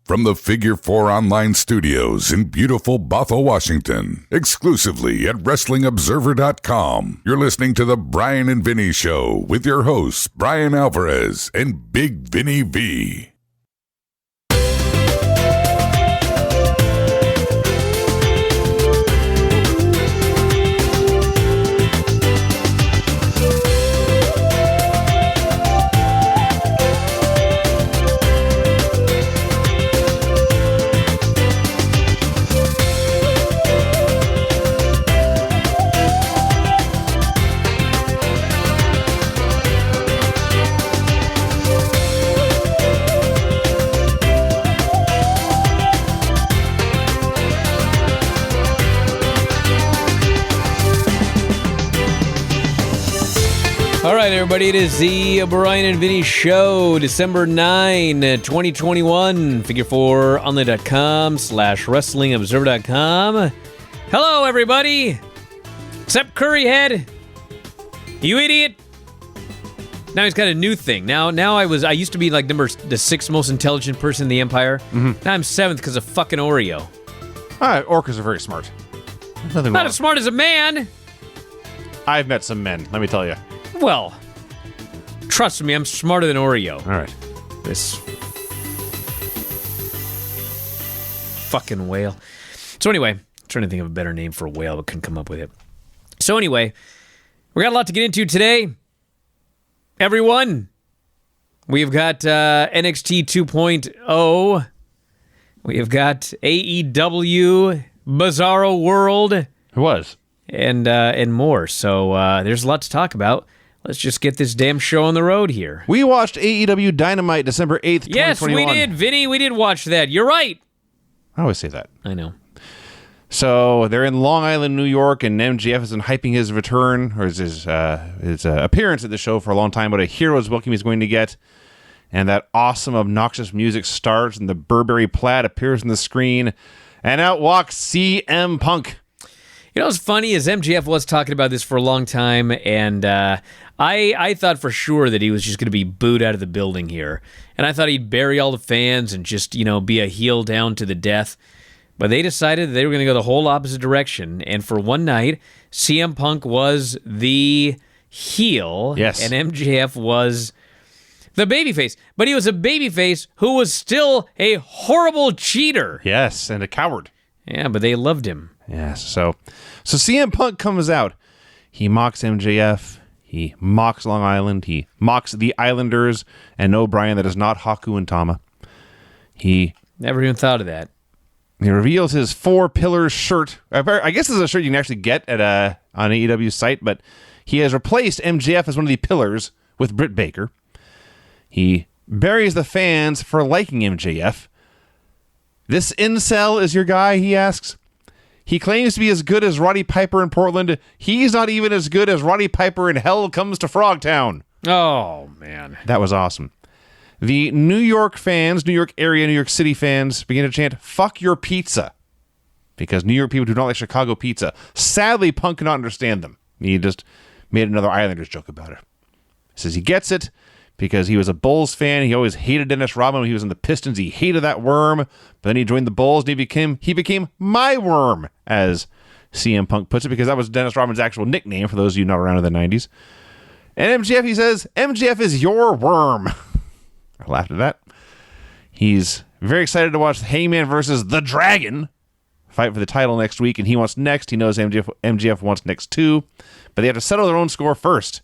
From the Figure 4 Online Studios in beautiful Bothell, Washington, exclusively at WrestlingObserver.com, you're listening to the Bryan and Vinny Show with your hosts, Brian Alvarez and Big Vinny V. All right, everybody, it is the Bryan and Vinny Show, December 9, 2021, figure4online.com/wrestlingobserver.com. Hello, everybody, except Curryhead, you idiot. Now he's got a new thing. Now I used to be like the sixth most intelligent person in the Empire. Now I'm seventh because of fucking Oreo. All right, orcas are very smart. Nothing Not wrong. as smart as a man. I've met some men, let me tell you. Well, trust me, I'm smarter than Oreo. All right. This fucking whale. So anyway, I'm trying to think of a better name for a whale, but couldn't come up with it. So anyway, we got a lot to get into today. Everyone, we've got NXT 2.0. We've got AEW Bizarro World. It was. And more. So there's a lot to talk about. Let's just get this damn show on the road here. We watched AEW Dynamite December 8th, 2021. Yes, we did, Vinny. We did watch that. You're right. I always say that. I know. So they're in Long Island, New York, and MJF has been hyping his return, or his appearance at the show for a long time, what a hero's welcome he's going to get. And that awesome, obnoxious music starts, and the Burberry plaid appears on the screen, and out walks CM Punk. You know what's funny is MJF was talking about this for a long time, and I thought for sure that he was just going to be booed out of the building here. And I thought he'd bury all the fans and just, be a heel down to the death. But they decided that they were going to go the whole opposite direction. And for one night, CM Punk was the heel, yes, and MJF was the babyface. But he was a babyface who was still a horrible cheater. Yes, and a coward. Yeah, but they loved him. Yes, so CM Punk comes out. He mocks MJF. He mocks Long Island. He mocks the Islanders and O'Brien that is not Haku and Tama. He never even thought of that. He reveals his 4 Pillars shirt. I guess this is a shirt you can actually get at on AEW's site, but he has replaced MJF as one of the Pillars with Britt Baker. He buries the fans for liking MJF. This incel is your guy, he asks. He claims to be as good as Roddy Piper in Portland. He's not even as good as Roddy Piper in Hell Comes to Frogtown. Oh, man. That was awesome. The New York fans, New York area, New York City fans begin to chant, "Fuck your pizza." Because New York people do not like Chicago pizza. Sadly, Punk cannot understand them. He just made another Islanders joke about it. He says he gets it because he was a Bulls fan. He always hated Dennis Rodman when he was in the Pistons. He hated that worm. But then he joined the Bulls and he became my worm, as CM Punk puts it, because that was Dennis Rodman's actual nickname for those of you not around in the 90s. And MJF, he says, MJF is your worm. I laughed at that. He's very excited to watch Hangman versus The Dragon fight for the title next week, and he wants next. He knows MJF wants next too, but they have to settle their own score first.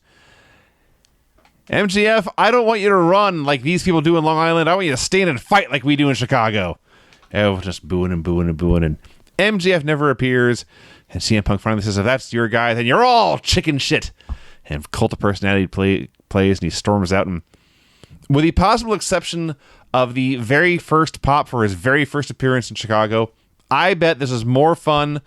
MJF, I don't want you to run like these people do in Long Island. I want you to stand and fight like we do in Chicago. Oh, just booing and booing and booing, and MJF never appears. And CM Punk finally says, if that's your guy, then you're all chicken shit. And Cult of Personality plays, and he storms out, and with the possible exception of the very first pop for his very first appearance in Chicago, I bet this is more fun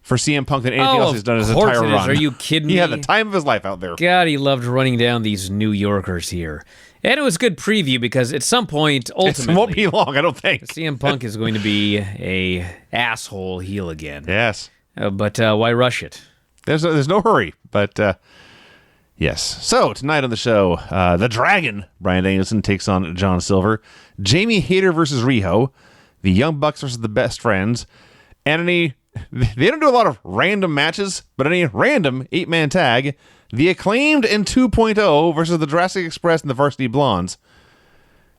for CM Punk than anything else he's done his entire run. Are you kidding me? He had the time of his life out there. God, he loved running down these New Yorkers here. And it was a good preview because at some point, ultimately, it won't be long, I don't think. CM Punk is going to be a asshole heel again. Yes. But why rush it? There's no hurry, but Yes. So tonight on the show, the Dragon, Bryan Danielson, takes on John Silver. Jamie Hayter versus Riho. The Young Bucks versus the Best Friends. And they don't do a lot of random matches, but any random 8-man tag. The Acclaimed and 2.0 versus the Jurassic Express and the Varsity Blondes.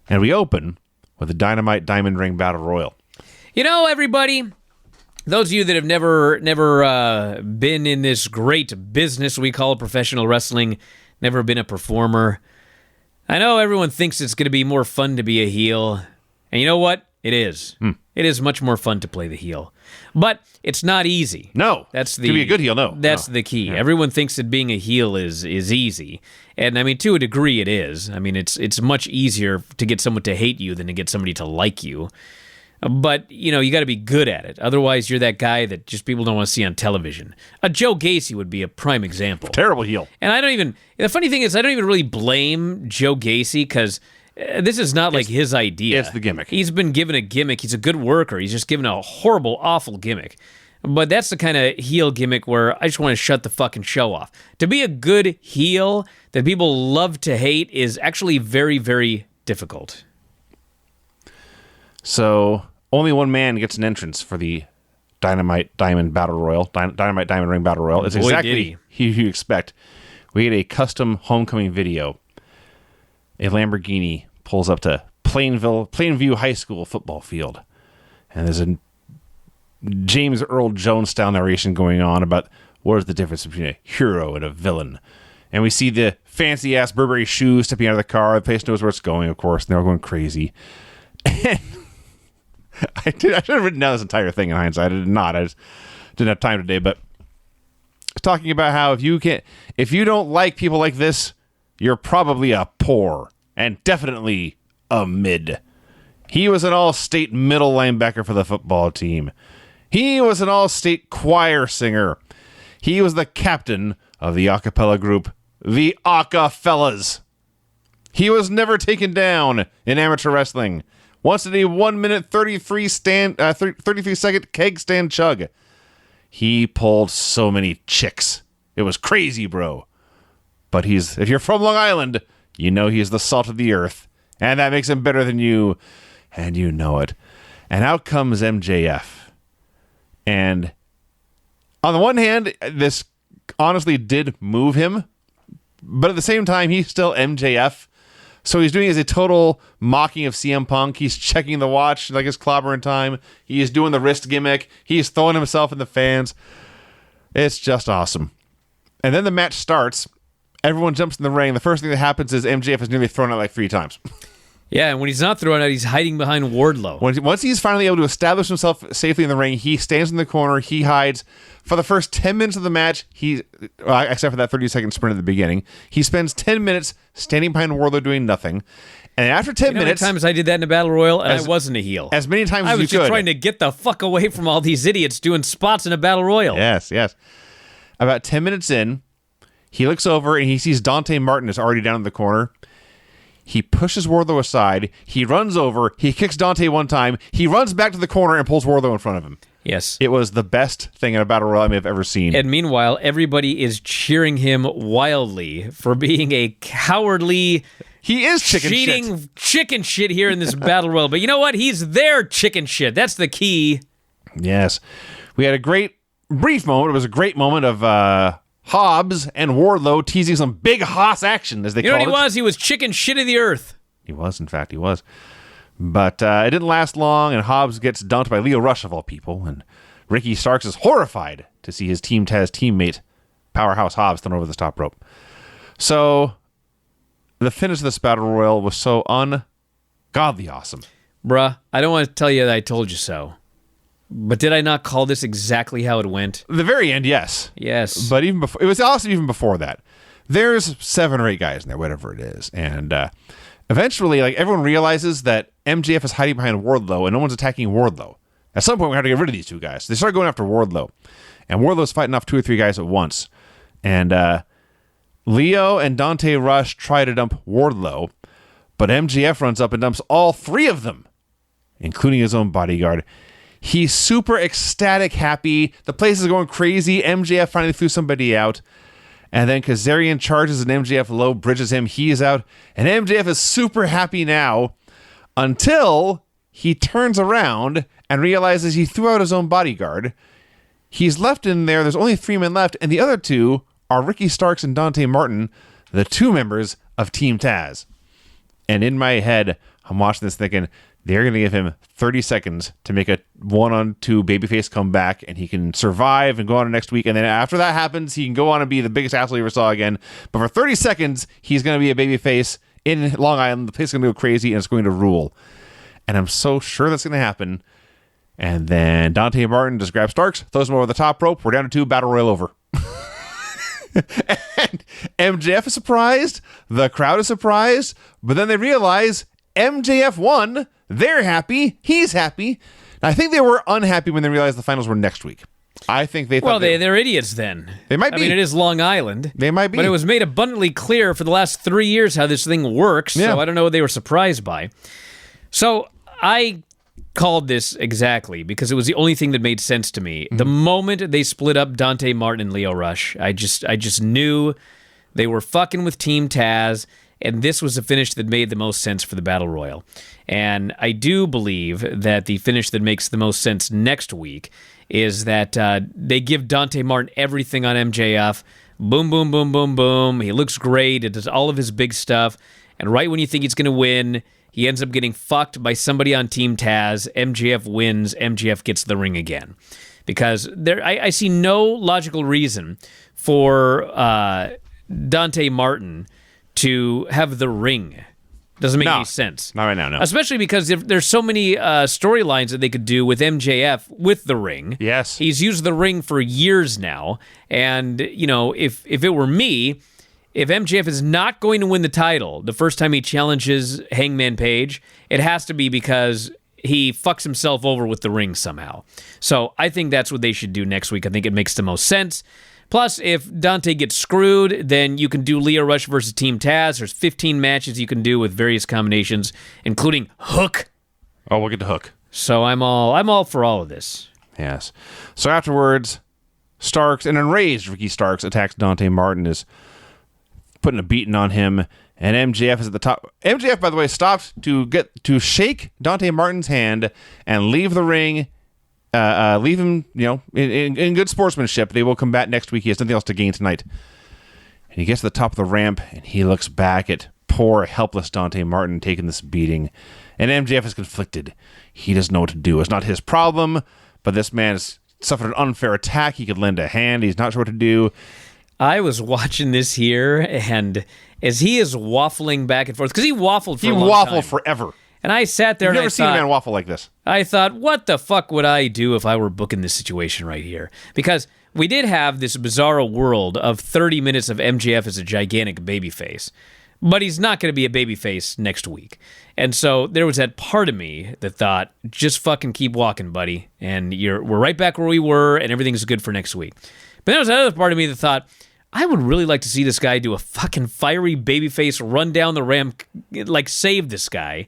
And we open with the Dynamite Diamond Ring Battle Royal. You know, everybody, those of you that have never been in this great business we call professional wrestling, never been a performer, I know everyone thinks it's going to be more fun to be a heel. And you know what? It is. It is much more fun to play the heel. But it's not easy. No. That's the, to be a good heel, no. That's no. the key. Yeah. Everyone thinks that being a heel is easy. And, I mean, to a degree it is. I mean, it's much easier to get someone to hate you than to get somebody to like you. But, you know, you got to be good at it. Otherwise, you're that guy that just people don't want to see on television. A Joe Gacy would be a prime example. Terrible heel. And the funny thing is, I don't even really blame Joe Gacy because this is not like his idea. It's the gimmick. He's been given a gimmick. He's a good worker. He's just given a horrible, awful gimmick. But that's the kind of heel gimmick where I just want to shut the fucking show off. To be a good heel that people love to hate is actually very, very difficult. So only one man gets an entrance for the Dynamite Diamond Battle Royal. Dynamite Diamond Ring Battle Royal. It's exactly who you expect. We get a custom homecoming video. A Lamborghini pulls up to Plainview High School football field. And there's a James Earl Jones style narration going on about what is the difference between a hero and a villain. And we see the fancy ass Burberry shoes stepping out of the car. The place knows where it's going, of course, and they're all going crazy. And I should have written down this entire thing in hindsight. I did not. I just didn't have time today. But it's talking about how if you don't like people like this, you're probably a poor and definitely a mid. He was an all-state middle linebacker for the football team. He was an all-state choir singer. He was the captain of the a cappella group, the Aka Fellas. He was never taken down in amateur wrestling. Once did a 1 minute 33 second keg stand chug. He pulled so many chicks. It was crazy, bro. But if you're from Long Island, you know he's the salt of the earth. And that makes him better than you. And you know it. And out comes MJF. And on the one hand, this honestly did move him. But at the same time, he's still MJF. So he's doing as a total mocking of CM Punk. He's checking the watch like it's clobbering time. He's doing the wrist gimmick. He's throwing himself in the fans. It's just awesome. And then the match starts. Everyone jumps in the ring. The first thing that happens is MJF is nearly thrown out like 3 times. Yeah, and when he's not thrown out, he's hiding behind Wardlow. Once he's finally able to establish himself safely in the ring, he stands in the corner. He hides. For the first 10 minutes of the match, except for that 30-second sprint at the beginning, he spends 10 minutes standing behind Wardlow doing nothing. And after 10 minutes... How many times I did that in a Battle Royal, and I wasn't a heel. As many times as you could. I was just trying to get the fuck away from all these idiots doing spots in a Battle Royal. Yes. About 10 minutes in, he looks over and he sees Dante Martin is already down in the corner. He pushes Wardlow aside. He runs over. He kicks Dante one time. He runs back to the corner and pulls Wardlow in front of him. Yes. It was the best thing in a Battle Royal I may have ever seen. And meanwhile, everybody is cheering him wildly for being a cowardly... He is cheating chicken shit here in this Battle Royal. But you know what? He's their chicken shit. That's the key. Yes. We had a brief moment. It was a great moment of... Hobbs and Wardlow teasing some big Hoss action, as they call it. You know what he was? He was chicken shit of the earth. He was, in fact, he was. But it didn't last long, and Hobbs gets dumped by Leo Rush, of all people, and Ricky Starks is horrified to see his Team Taz teammate, Powerhouse Hobbs, thrown over the top rope. So, the finish of this Battle Royal was so ungodly awesome. Bruh, I don't want to tell you that I told you so. But did I not call this exactly how it went? The very end, yes. Yes. But even before, it was awesome even before that. There's 7 or 8 guys in there, whatever it is. And eventually, everyone realizes that MJF is hiding behind Wardlow and no one's attacking Wardlow. At some point, we have to get rid of these 2 guys. So they start going after Wardlow. And Wardlow's fighting off 2 or 3 guys at once. And Leo and Dante Rush try to dump Wardlow. But MJF runs up and dumps all 3 of them, including his own bodyguard. He's super ecstatic, happy. The place is going crazy. MJF finally threw somebody out. And then Kazarian charges and MJF low bridges him. He is out. And MJF is super happy now until he turns around and realizes he threw out his own bodyguard. He's left in there. There's only 3 men left. And the other 2 are Ricky Starks and Dante Martin, the 2 members of Team Taz. And in my head, I'm watching this thinking, they're going to give him 30 seconds to make a 1-on-2 babyface comeback, and he can survive and go on to next week. And then after that happens, he can go on and be the biggest asshole you ever saw again. But for 30 seconds, he's going to be a babyface in Long Island. The place is going to go crazy, and it's going to rule. And I'm so sure that's going to happen. And then Dante Martin just grabs Starks, throws him over the top rope. We're down to 2, battle royal over. And MJF is surprised. The crowd is surprised. But then they realize MJF won. They're happy. He's happy. And I think they were unhappy when they realized the finals were next week. I think they thought... Well, they're idiots then. They might be. I mean, it is Long Island. They might be. But it was made abundantly clear for the last 3 years how this thing works, Yeah. so I don't know what they were surprised by. So I called this exactly because it was the only thing that made sense to me. The moment they split up Dante Martin and Lio Rush, I just knew they were fucking with Team Taz, and this was the finish that made the most sense for the Battle Royal. And I do believe that the finish that makes the most sense next week is that they give Dante Martin everything on MJF. Boom, boom, boom, boom, boom. He looks great. It does all of his big stuff. And right when you think he's going to win, he ends up getting fucked by somebody on Team Taz. MJF wins. MJF gets the ring again. Because I see no logical reason for Dante Martin to have the ring. Doesn't make any sense. Not right now, no. Especially because there's so many storylines that they could do with MJF with the ring. Yes. He's used the ring for years now. And, you know, if it were me, if MJF is not going to win the title the first time he challenges Hangman Page, it has to be because he fucks himself over with the ring somehow. So I think that's what they should do next week. I think it makes the most sense. Plus, if Dante gets screwed, then you can do Lio Rush versus Team Taz. There's 15 matches you can do with various combinations, including Hook. Oh, we'll get to Hook. So I'm all for all of this. Yes. So afterwards, Starks, an enraged Ricky Starks, attacks Dante Martin, is putting a beating on him, and MJF is at the top. MJF, by the way, stopped to shake Dante Martin's hand and leave the ring. Leave him, you know, in good sportsmanship. They will combat next week. He has nothing else to gain tonight. And he gets to the top of the ramp, and he looks back at poor, helpless Dante Martin taking this beating. And MJF is conflicted. He doesn't know what to do. It's not his problem, but this man has suffered an unfair attack. He could lend a hand. He's not sure what to do. I was watching this here, and as he is waffling back and forth, because he waffled for a long time. Forever. And I sat there I've and never seen a man waffle like this. I thought, what the fuck would I do if I were booking this situation right here? Because we did have this bizarro world of 30 minutes of MJF as a gigantic babyface, but he's not going to be a babyface next week. And so there was that part of me that thought, just fucking keep walking, buddy, and we're right back where we were, and everything's good for next week. But there was another part of me that thought, I would really like to see this guy do a fucking fiery babyface run down the ramp, like save this guy.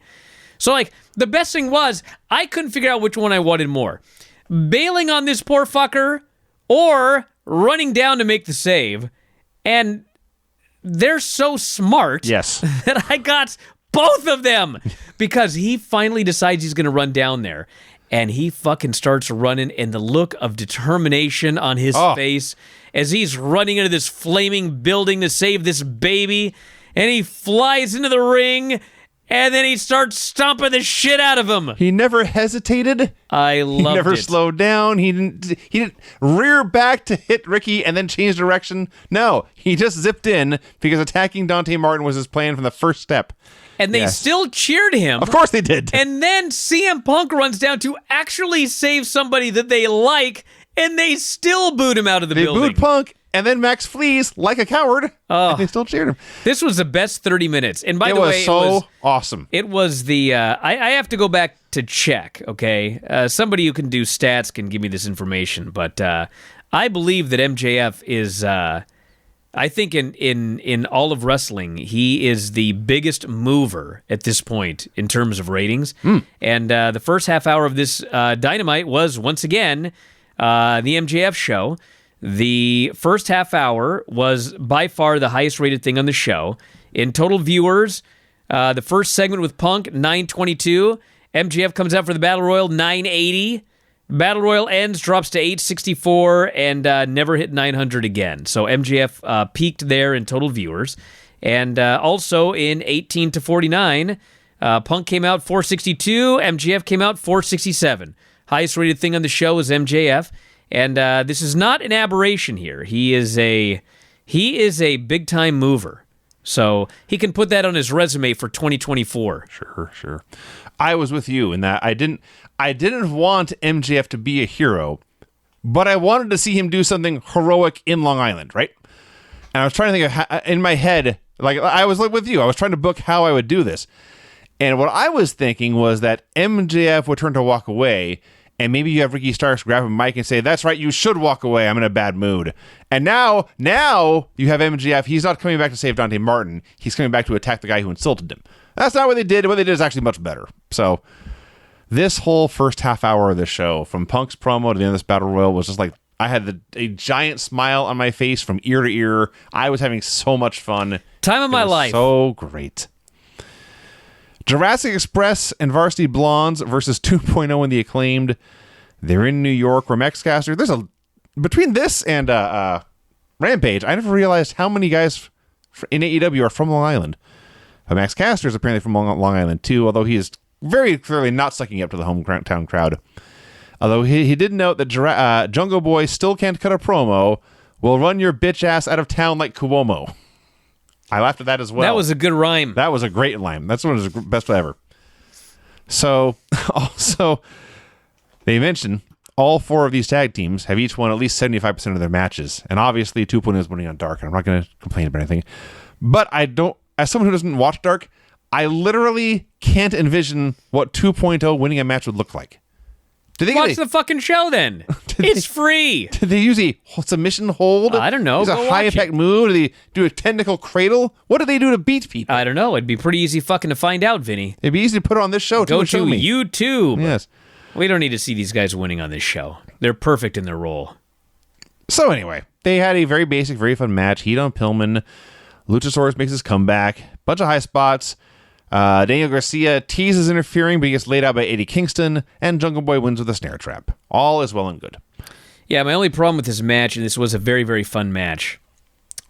So, like, the best thing was, I couldn't figure out which one I wanted more. Bailing on this poor fucker, or running down to make the save. And they're so smart yes. that I got both of them. Because he finally decides he's going to run down there. And he fucking starts running, and the look of determination on his face as he's running into this flaming building to save this baby. And he flies into the ring, and then he starts stomping the shit out of him. He never hesitated. I loved it. He never slowed down. He didn't rear back to hit Ricky and then change direction. No, he just zipped in because attacking Dante Martin was his plan from the first step. And they still cheered him. Of course they did. And then CM Punk runs down to actually save somebody that they like, and they still booed him out of the building. They booed Punk, and then Max flees like a coward, and they still cheered him. This was the best 30 minutes. And by the way, it was awesome. It was the... I have to go back to check, okay? Somebody who can do stats can give me this information, but I believe that MJF is... I think in all of wrestling, he is the biggest mover at this point in terms of ratings. And the first half hour of this Dynamite was, once again, the MJF show. The first half hour was by far the highest rated thing on the show. In total viewers, the first segment with Punk, 922. MJF comes out for the Battle Royal, 980. Battle Royal ends, drops to 864, and never hit 900 again. So MJF peaked there in total viewers. And also in 18 to 49, Punk came out 462, MJF came out 467. Highest rated thing on the show is MJF. And this is not an aberration here. He is a big-time mover. So he can put that on his resume for 2024. Sure. I was with you in that I didn't want MJF to be a hero, but I wanted to see him do something heroic in Long Island, right? And I was trying to think of in my head, like I was like with you, I was trying to book how I would do this. And what I was thinking was that MJF would turn to walk away, and maybe you have Ricky Starks grab a mic and say, "That's right, you should walk away. I'm in a bad mood." And now you have MJF. He's not coming back to save Dante Martin. He's coming back to attack the guy who insulted him. That's not what they did. What they did is actually much better. So this whole first half hour of the show, from Punk's promo to the end of this Battle Royal, was just like, I had a giant smile on my face from ear to ear. I was having so much fun. Time of my life. So great. Jurassic Express and Varsity Blondes versus 2.0 and the Acclaimed. They're in New York. Remex Caster. Between this and Rampage, I never realized how many guys in AEW are from Long Island. Max Caster is apparently from Long Island too, although he is very clearly not sucking up to the hometown crowd. Although he did note that Jungle Boy still can't cut a promo. Will run your bitch ass out of town like Cuomo. I laughed at that as well. That was a good rhyme. That was a great line. That's one of the best ever. So, also, they mentioned all four of these tag teams have each won at least 75% of their matches. And obviously, 2.0 is winning on Dark. And I'm not going to complain about anything. But as someone who doesn't watch Dark, I literally can't envision what 2.0 winning a match would look like. Watch the fucking show then. It's free. Did they use a submission hold? I don't know. Use a high impact move? Did they do a technical cradle? What did they do to beat people? I don't know. It'd be pretty easy fucking to find out, Vinny. It'd be easy to put it on this show. Go to YouTube. Yes. We don't need to see these guys winning on this show. They're perfect in their role. So anyway, they had a very basic, very fun match. Heat on Pillman. Luchasaurus makes his comeback. Bunch of high spots. Daniel Garcia teases interfering, but he gets laid out by Eddie Kingston, and Jungle Boy wins with a snare trap. All is well and good. Yeah, my only problem with this match, and this was a very, very fun match,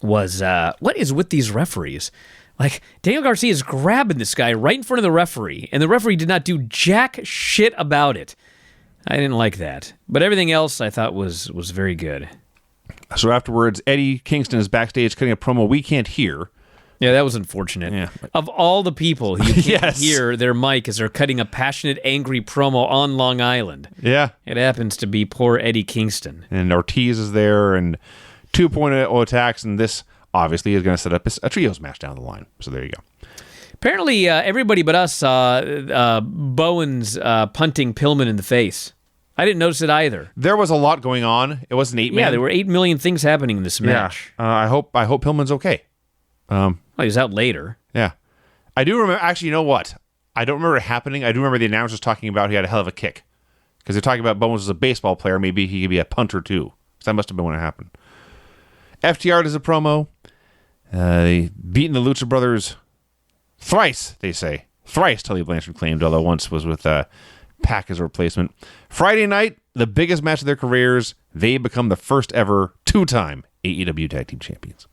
was what is with these referees? Like, Daniel Garcia is grabbing this guy right in front of the referee, and the referee did not do jack shit about it. I didn't like that. But everything else I thought was very good. So afterwards, Eddie Kingston is backstage cutting a promo we can't hear. Yeah, that was unfortunate. Yeah. Of all the people you can't Yes. hear their mic as they're cutting a passionate, angry promo on Long Island. Yeah. It happens to be poor Eddie Kingston. And Ortiz is there, and 2.0 attacks, and this obviously is going to set up a trios match down the line. So there you go. Apparently, everybody but us saw Bowens punting Pillman in the face. I didn't notice it either. There was a lot going on. It was an 8-man. Yeah, there were 8 million things happening in this match. I hope Pillman's okay. Well, he was out later. Yeah. I do remember, actually, you know what? I don't remember it happening. I do remember the announcers talking about he had a hell of a kick. Because they're talking about Bowens as a baseball player. Maybe he could be a punter, too. So that must have been when it happened. FTR does a promo. They beaten the Lucha Brothers thrice, they say. Thrice, Tully Blanchard claimed, although once was with Pac as a replacement. Friday night, the biggest match of their careers. They become the first ever 2-time AEW Tag Team Champions.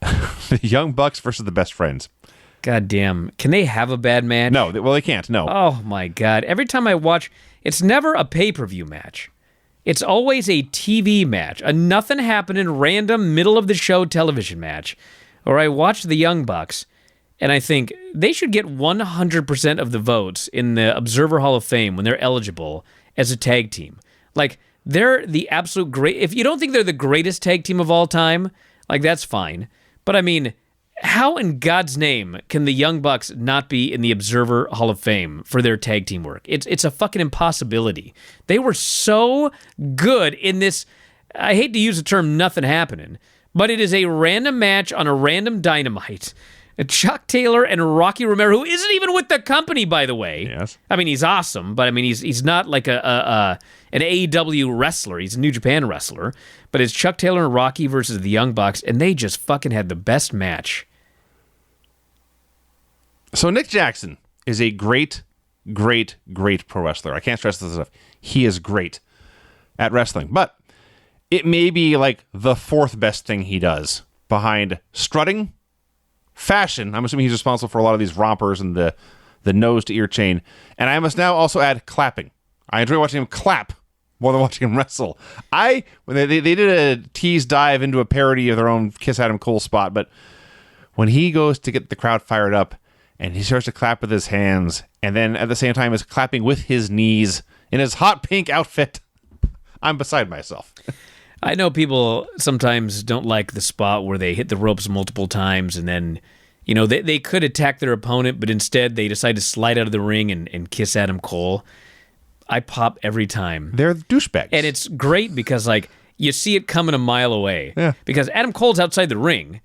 The Young Bucks versus the Best Friends. God damn. Can they have a bad match? No, they can't. No. Oh, my God. Every time I watch, it's never a pay-per-view match. It's always a TV match, a nothing happening, random, middle-of-the-show television match. Or I watch the Young Bucks, and I think they should get 100% of the votes in the Observer Hall of Fame when they're eligible as a tag team. Like, they're the absolute great... If you don't think they're the greatest tag team of all time, like, that's fine. But, I mean, how in God's name can the Young Bucks not be in the Observer Hall of Fame for their tag team work? It's a fucking impossibility. They were so good in this... I hate to use the term nothing happening, but it is a random match on a random Dynamite Chuck Taylor and Rocky Romero, who isn't even with the company, by the way. Yes. I mean, he's awesome, but I mean, he's not like an AEW wrestler. He's a New Japan wrestler. But it's Chuck Taylor and Rocky versus the Young Bucks, and they just fucking had the best match. So Nick Jackson is a great pro wrestler. I can't stress this enough. He is great at wrestling, but it may be like the fourth best thing he does behind strutting, fashion. I'm assuming he's responsible for a lot of these rompers and the nose to ear chain. And I must now also add clapping. I enjoy watching him clap more than watching him wrestle. When they did a tease dive into a parody of their own Kiss Adam Cole spot, but when he goes to get the crowd fired up and he starts to clap with his hands and then at the same time is clapping with his knees in his hot pink outfit, I'm beside myself. I know people sometimes don't like the spot where they hit the ropes multiple times and then, they could attack their opponent, but instead they decide to slide out of the ring and kiss Adam Cole. I pop every time. They're douchebags. And it's great because, you see it coming a mile away. Yeah. Because Adam Cole's outside the ring.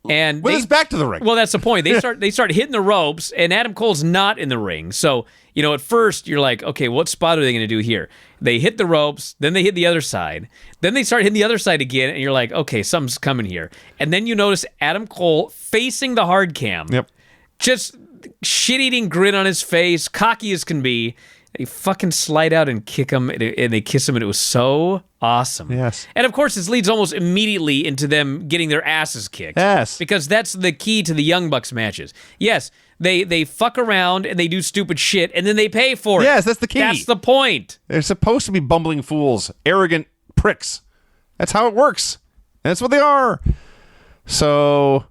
And with his back to the ring. Well, that's the point. They start hitting the ropes, and Adam Cole's not in the ring. So, at first you're like, okay, what spot are they going to do here? They hit the ropes, then they hit the other side. Then they start hitting the other side again, and you're like, okay, something's coming here. And then you notice Adam Cole facing the hard cam. Yep. Just shit-eating grin on his face, cocky as can be. They fucking slide out and kick him, and they kiss him, and it was so awesome. Yes. And of course, this leads almost immediately into them getting their asses kicked. Yes. Because that's the key to the Young Bucks matches. Yes, they fuck around and they do stupid shit, and then they pay for it. Yes, that's the key. That's the point. They're supposed to be bumbling fools, arrogant pricks. That's how it works. That's what they are. So,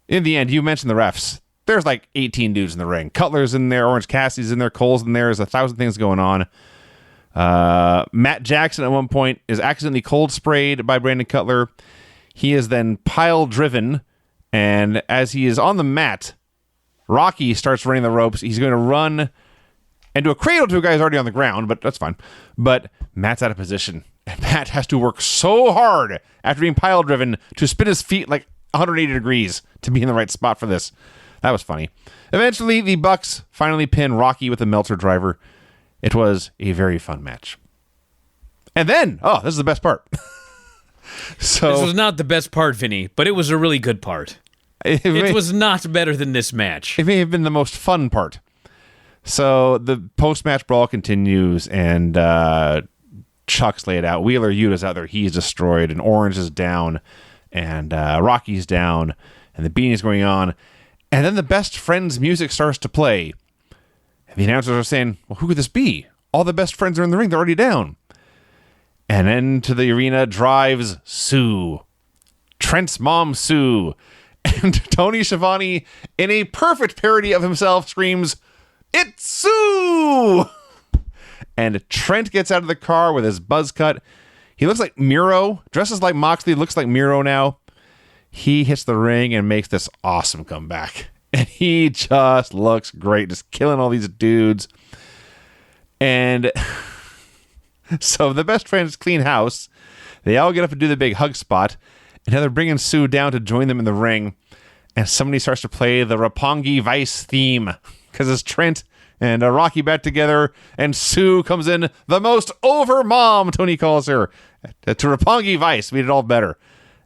in the end, you mentioned the refs. There's 18 dudes in the ring. Cutler's in there, Orange Cassidy's in there, Cole's in there. There's 1,000 things going on. Matt Jackson at one point is accidentally cold sprayed by Brandon Cutler. He is then pile driven, and as he is on the mat, Rocky starts running the ropes. He's going to run and do a cradle to a guy who's already on the ground, but that's fine. But Matt's out of position, and Matt has to work so hard after being pile driven to spin his feet 180 degrees to be in the right spot for this. That was funny. Eventually, the Bucks finally pin Rocky with a Meltzer driver. It was a very fun match. And then, this is the best part. This was not the best part, Vinny, but it was a really good part. It was not better than this match. It may have been the most fun part. So the post-match brawl continues, and Chuck's laid out. Wheeler Yuta's out there. He's destroyed, and Orange is down, and Rocky's down, and the beating's going on. And then the Best Friends music starts to play. And the announcers are saying, well, who could this be? All the best friends are in the ring. They're already down. And into the arena drives Sue. Trent's mom, Sue. And Tony Schiavone, in a perfect parody of himself, screams, "It's Sue!" And Trent gets out of the car with his buzz cut. He looks like Miro. Dresses like Moxley. Looks like Miro now. He hits the ring and makes this awesome comeback. And he just looks great, just killing all these dudes. And so the Best Friends clean house. They all get up and do the big hug spot. And now they're bringing Sue down to join them in the ring. And somebody starts to play the Roppongi Vice theme. Because it's Trent and Rocky back together. And Sue comes in, the most over mom, Tony calls her. To Roppongi Vice, made it all better.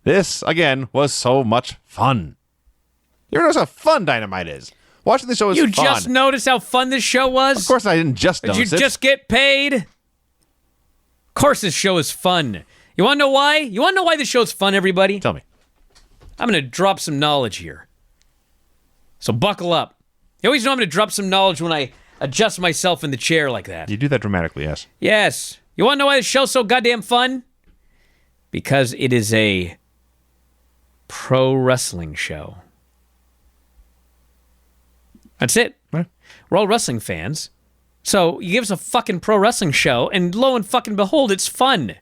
This, again, was so much fun. You ever notice how fun Dynamite is? Watching the show is fun. You just noticed how fun this show was? Of course I didn't just notice it. Did you just get paid? Of course this show is fun. You want to know why? You want to know why this show's fun, everybody? Tell me. I'm going to drop some knowledge here. So buckle up. You always know I'm going to drop some knowledge when I adjust myself in the chair like that. You do that dramatically, yes. Yes. You want to know why this show's so goddamn fun? Because it is a pro wrestling show. That's it. Right. We're all wrestling fans. So you give us a fucking pro wrestling show, and lo and fucking behold, it's fun.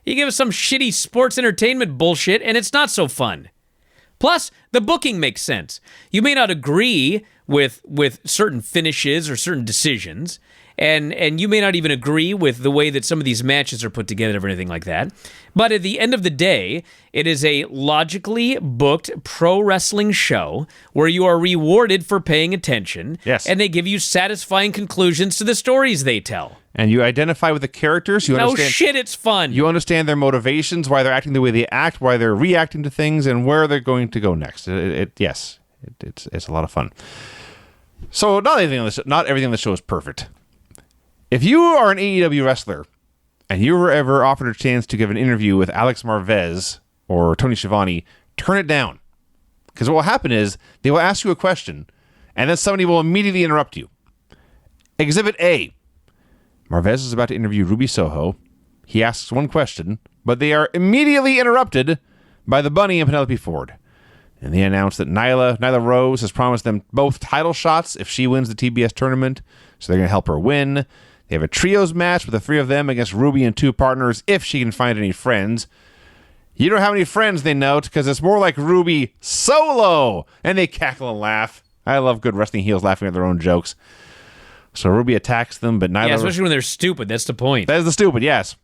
You give us some shitty sports entertainment bullshit, and it's not so fun. Plus, the booking makes sense. You may not agree with certain finishes or certain decisions. And you may not even agree with the way that some of these matches are put together or anything like that. But at the end of the day, it is a logically booked pro wrestling show where you are rewarded for paying attention. Yes. And they give you satisfying conclusions to the stories they tell. And you identify with the characters. You No understand, shit, it's fun. You understand their motivations, why they're acting the way they act, why they're reacting to things, and where they're going to go next. It's a lot of fun. So not everything on the show is perfect. If you are an AEW wrestler and you were ever offered a chance to give an interview with Alex Marvez or Tony Schiavone, turn it down. Because what will happen is they will ask you a question and then somebody will immediately interrupt you. Exhibit A. Marvez is about to interview Ruby Soho. He asks one question, but they are immediately interrupted by the Bunny and Penelope Ford. And they announce that Nyla Rose has promised them both title shots if she wins the TBS tournament, so they're going to help her win. They have a trios match with the three of them against Ruby and two partners if she can find any friends. You don't have any friends, they note, because it's more like Ruby solo. And they cackle and laugh. I love good wrestling heels laughing at their own jokes. So Ruby attacks them, but Nyla... Yeah, especially when they're stupid. That's the point. That is the stupid, yes.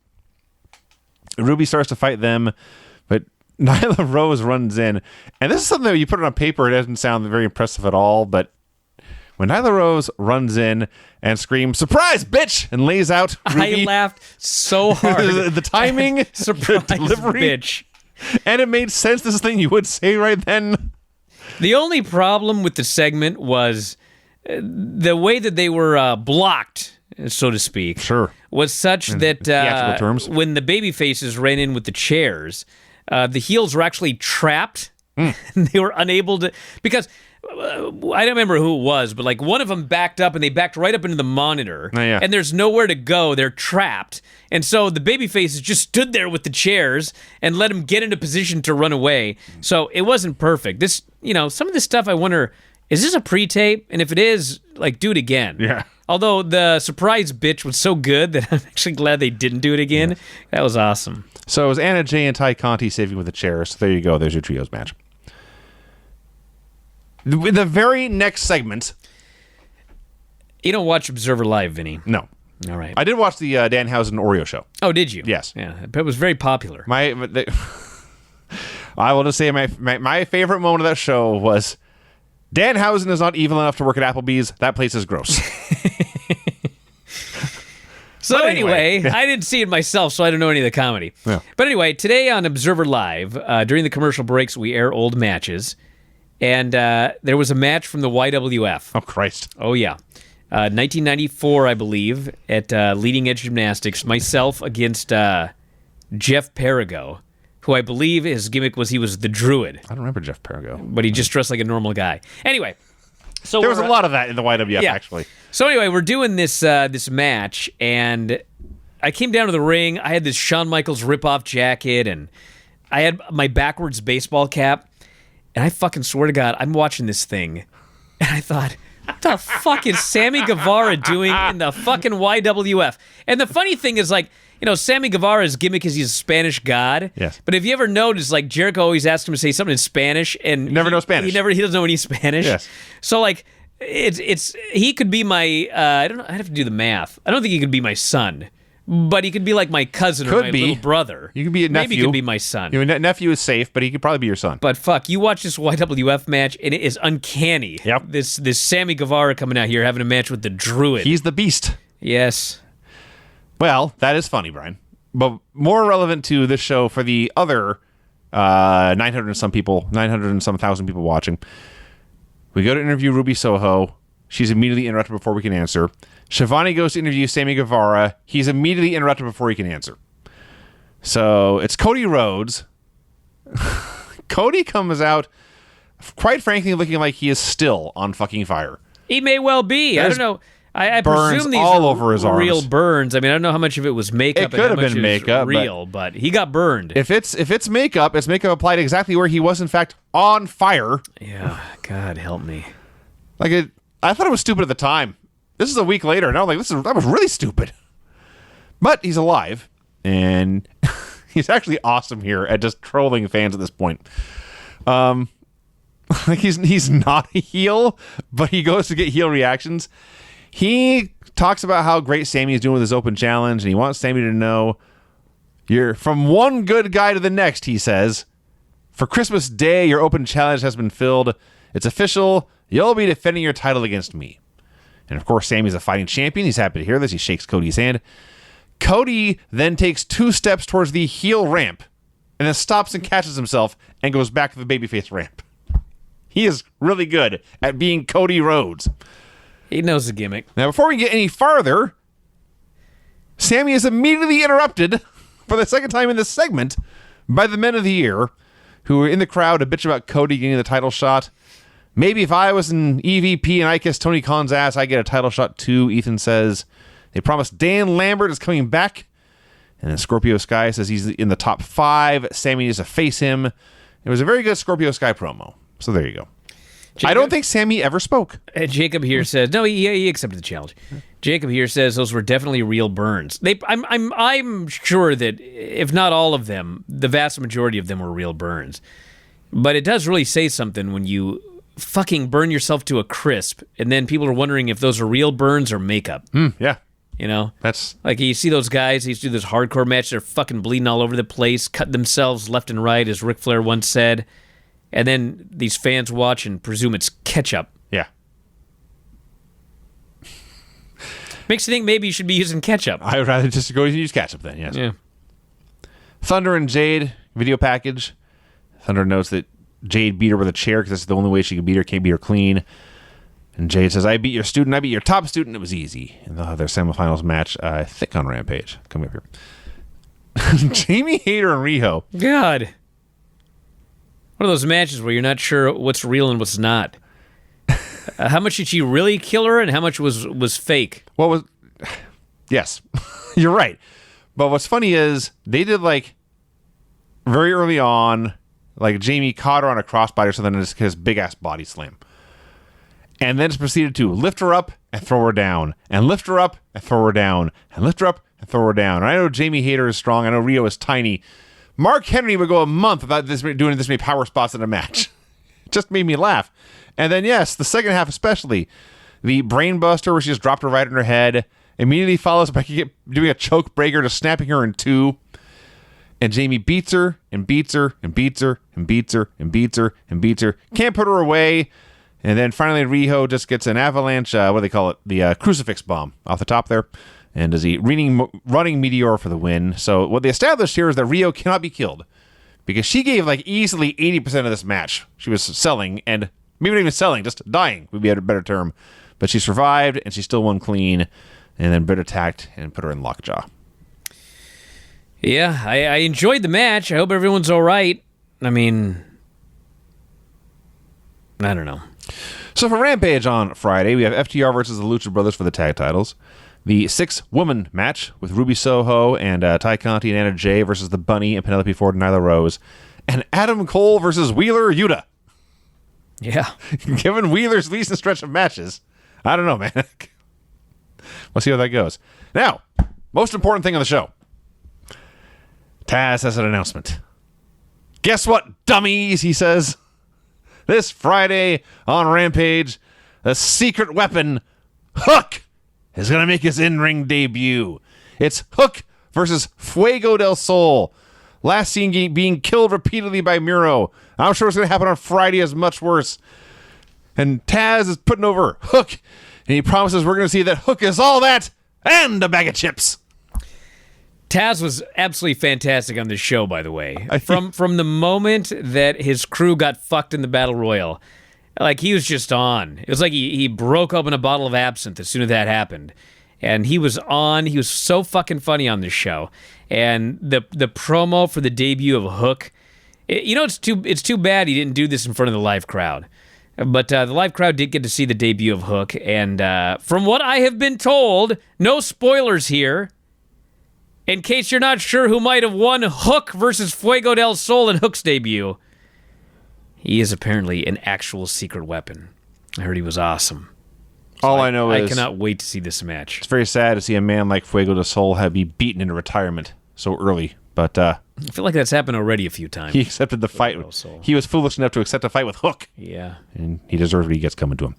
Ruby starts to fight them, but Nyla Rose runs in. And this is something that you put it on paper, it doesn't sound very impressive at all, but when Nyla Rose runs in and screams, "Surprise, bitch!" and lays out Ruby. I laughed so hard. The timing, Surprise, the delivery, bitch. And it made sense. This is the thing you would say right then. The only problem with the segment was the way that they were blocked, so to speak. Sure. Was such that theatrical terms. When the baby faces ran in with the chairs, the heels were actually trapped. And they were unable to... Because... I don't remember who it was, but like one of them backed up and they backed right up into the monitor. Oh, yeah. And there's nowhere to go. They're trapped. And so the baby faces just stood there with the chairs and let them get into position to run away. So it wasn't perfect. This, some of this stuff I wonder, is this a pre-tape? And if it is, like, do it again. Yeah. Although the surprise bitch was so good that I'm actually glad they didn't do it again. Yeah. That was awesome. So it was Anna Jay and Ty Conti saving with the chairs. So there you go. There's your trios match. The very next segment. You don't watch Observer Live, Vinny? No. All right. I did watch the Danhausen Oreo show. Oh, did you? Yes. Yeah, it was very popular. I will just say my favorite moment of that show was Danhausen is not evil enough to work at Applebee's. That place is gross. So anyway, I didn't see it myself, so I don't know any of the comedy. Yeah. But anyway, today on Observer Live, during the commercial breaks, we air old matches. And there was a match from the YWF. Oh, Christ. Oh, yeah. 1994, I believe, at Leading Edge Gymnastics. Myself against Jeff Perigo, who I believe his gimmick was he was the Druid. I don't remember Jeff Perigo. But he just dressed like a normal guy. Anyway. So there was a lot of that in the YWF, actually. So anyway, we're doing this match, and I came down to the ring. I had this Shawn Michaels ripoff jacket, and I had my backwards baseball cap. And I fucking swear to God, I'm watching this thing, and I thought, what the fuck is Sammy Guevara doing in the fucking YWF? And the funny thing is, like, Sammy Guevara's gimmick is he's a Spanish god. Yes. But if you ever noticed, like, Jericho always asks him to say something in Spanish, and you never know Spanish. He doesn't know any Spanish. Yes. So, like, it's he could be my I don't know. I have to do the math. I don't think he could be my son. But he could be like my cousin or my little brother. You could be a nephew. Maybe he could be my son. Your nephew is safe, but he could probably be your son. But fuck, you watch this YWF match, and it is uncanny. Yep. This Sammy Guevara coming out here having a match with the Druid. He's the beast. Yes. Well, that is funny, Brian. But more relevant to this show for the other 900 and some thousand people watching. We go to interview Ruby Soho. She's immediately interrupted before we can answer. Shivani goes to interview Sammy Guevara. He's immediately interrupted before he can answer. So it's Cody Rhodes. Cody comes out, quite frankly, looking like he is still on fucking fire. He may well be. I don't know. I presume these all are over his real arms. burns. I mean, I don't know how much of it was makeup. It could have been makeup, real, but he got burned. If it's makeup, it's makeup applied exactly where he was, in fact, on fire. Yeah, God help me. I thought it was stupid at the time. This is a week later, and I'm like, that was really stupid. But he's alive, and he's actually awesome here at just trolling fans at this point. Like he's not a heel, but he goes to get heel reactions. He talks about how great Sammy is doing with his open challenge, and he wants Sammy to know, you're from one good guy to the next, he says. For Christmas Day, your open challenge has been filled. It's official. You'll be defending your title against me. And of course, Sammy's a fighting champion. He's happy to hear this. He shakes Cody's hand. Cody then takes 2 steps towards the heel ramp and then stops and catches himself and goes back to the babyface ramp. He is really good at being Cody Rhodes. He knows the gimmick. Now, before we get any farther, Sammy is immediately interrupted for the second time in this segment by the Men of the Year, who are in the crowd to bitch about Cody getting the title shot. Maybe if I was an EVP and I kissed Tony Khan's ass, I'd get a title shot too, Ethan says. They promise Dan Lambert is coming back. And then Scorpio Sky says he's in the top 5. Sammy needs to face him. It was a very good Scorpio Sky promo. So there you go. Jacob, I don't think Sammy ever spoke. Jacob here says, no, he accepted the challenge. Jacob here says those were definitely real burns. I'm sure that if not all of them, the vast majority of them were real burns. But it does really say something when you fucking burn yourself to a crisp, and then people are wondering if those are real burns or makeup. Yeah. You know? That's like you see those guys, they used to do this hardcore match, they're fucking bleeding all over the place, cut themselves left and right, as Ric Flair once said. And then these fans watch and presume it's ketchup. Yeah. Makes you think maybe you should be using ketchup. I would rather just go use ketchup then, yes. Yeah. Thunder and Jade video package. Thunder notes that Jade beat her with a chair because that's the only way she could beat her, can't beat her clean. And Jade says, I beat your student, I beat your top student, it was easy. And they'll have their semifinals match, I think on Rampage. Coming up here. Jamie Hayter and Riho. God. One of those matches where you're not sure what's real and what's not. How much did she really kill her, and how much was fake? What was? Yes, you're right. But what's funny is they did like very early on, like Jamie caught her on a crossbody or something, and just his big ass body slam, and then just proceeded to lift her up and throw her down, and lift her up and throw her down, and lift her up and throw her down. And I know Jamie Hayter is strong. I know Rio is tiny. Mark Henry would go a month without doing this many power spots in a match. It just made me laugh. And then, yes, the second half especially, the brain buster where she just dropped her right on her head, immediately follows by doing a choke breaker to snapping her in 2. And Jamie beats her and beats her and beats her and beats her and beats her and beats her. Can't put her away. And then finally Riho just gets an avalanche, what do they call it? The crucifix bomb off the top there. And does he running meteor for the win. So what they established here is that Riho cannot be killed because she gave like easily 80% of this match. She was selling, and maybe not even selling, just dying would be a better term. But she survived, and she still won clean, and then Britt attacked and put her in lockjaw. Yeah, I enjoyed the match. I hope everyone's all right. I mean, I don't know. So for Rampage on Friday, we have FTR versus the Lucha Brothers for the tag titles. The 6-woman match with Ruby Soho and Ty Conti and Anna Jay versus the Bunny and Penelope Ford and Nyla Rose. And Adam Cole versus Wheeler Yuta. Yeah. Given Wheeler's recent stretch of matches, I don't know, man. We'll see how that goes. Now, most important thing on the show. Taz has an announcement. Guess what, dummies, he says. This Friday on Rampage, the secret weapon, Hook, is going to make his in-ring debut. It's Hook versus Fuego del Sol. Last seen being killed repeatedly by Miro. I'm sure it's going to happen on Friday as much worse. And Taz is putting over Hook, and he promises we're going to see that Hook is all that and a bag of chips. Taz was absolutely fantastic on this show, by the way. From the moment that his crew got fucked in the Battle Royal, like he was just on. It was like he broke open a bottle of absinthe as soon as that happened. And he was on. He was so fucking funny on this show. And the promo for the debut of Hook, it's too bad he didn't do this in front of the live crowd. But the live crowd did get to see the debut of Hook. And from what I have been told, no spoilers here. In case you're not sure who might have won Hook versus Fuego del Sol in Hook's debut, he is apparently an actual secret weapon. I heard he was awesome. So All I know is I cannot wait to see this match. It's very sad to see a man like Fuego del Sol be beaten into retirement so early. But I feel like that's happened already a few times. He accepted the fight. He was foolish enough to accept a fight with Hook. Yeah. And he deserves what he gets coming to him.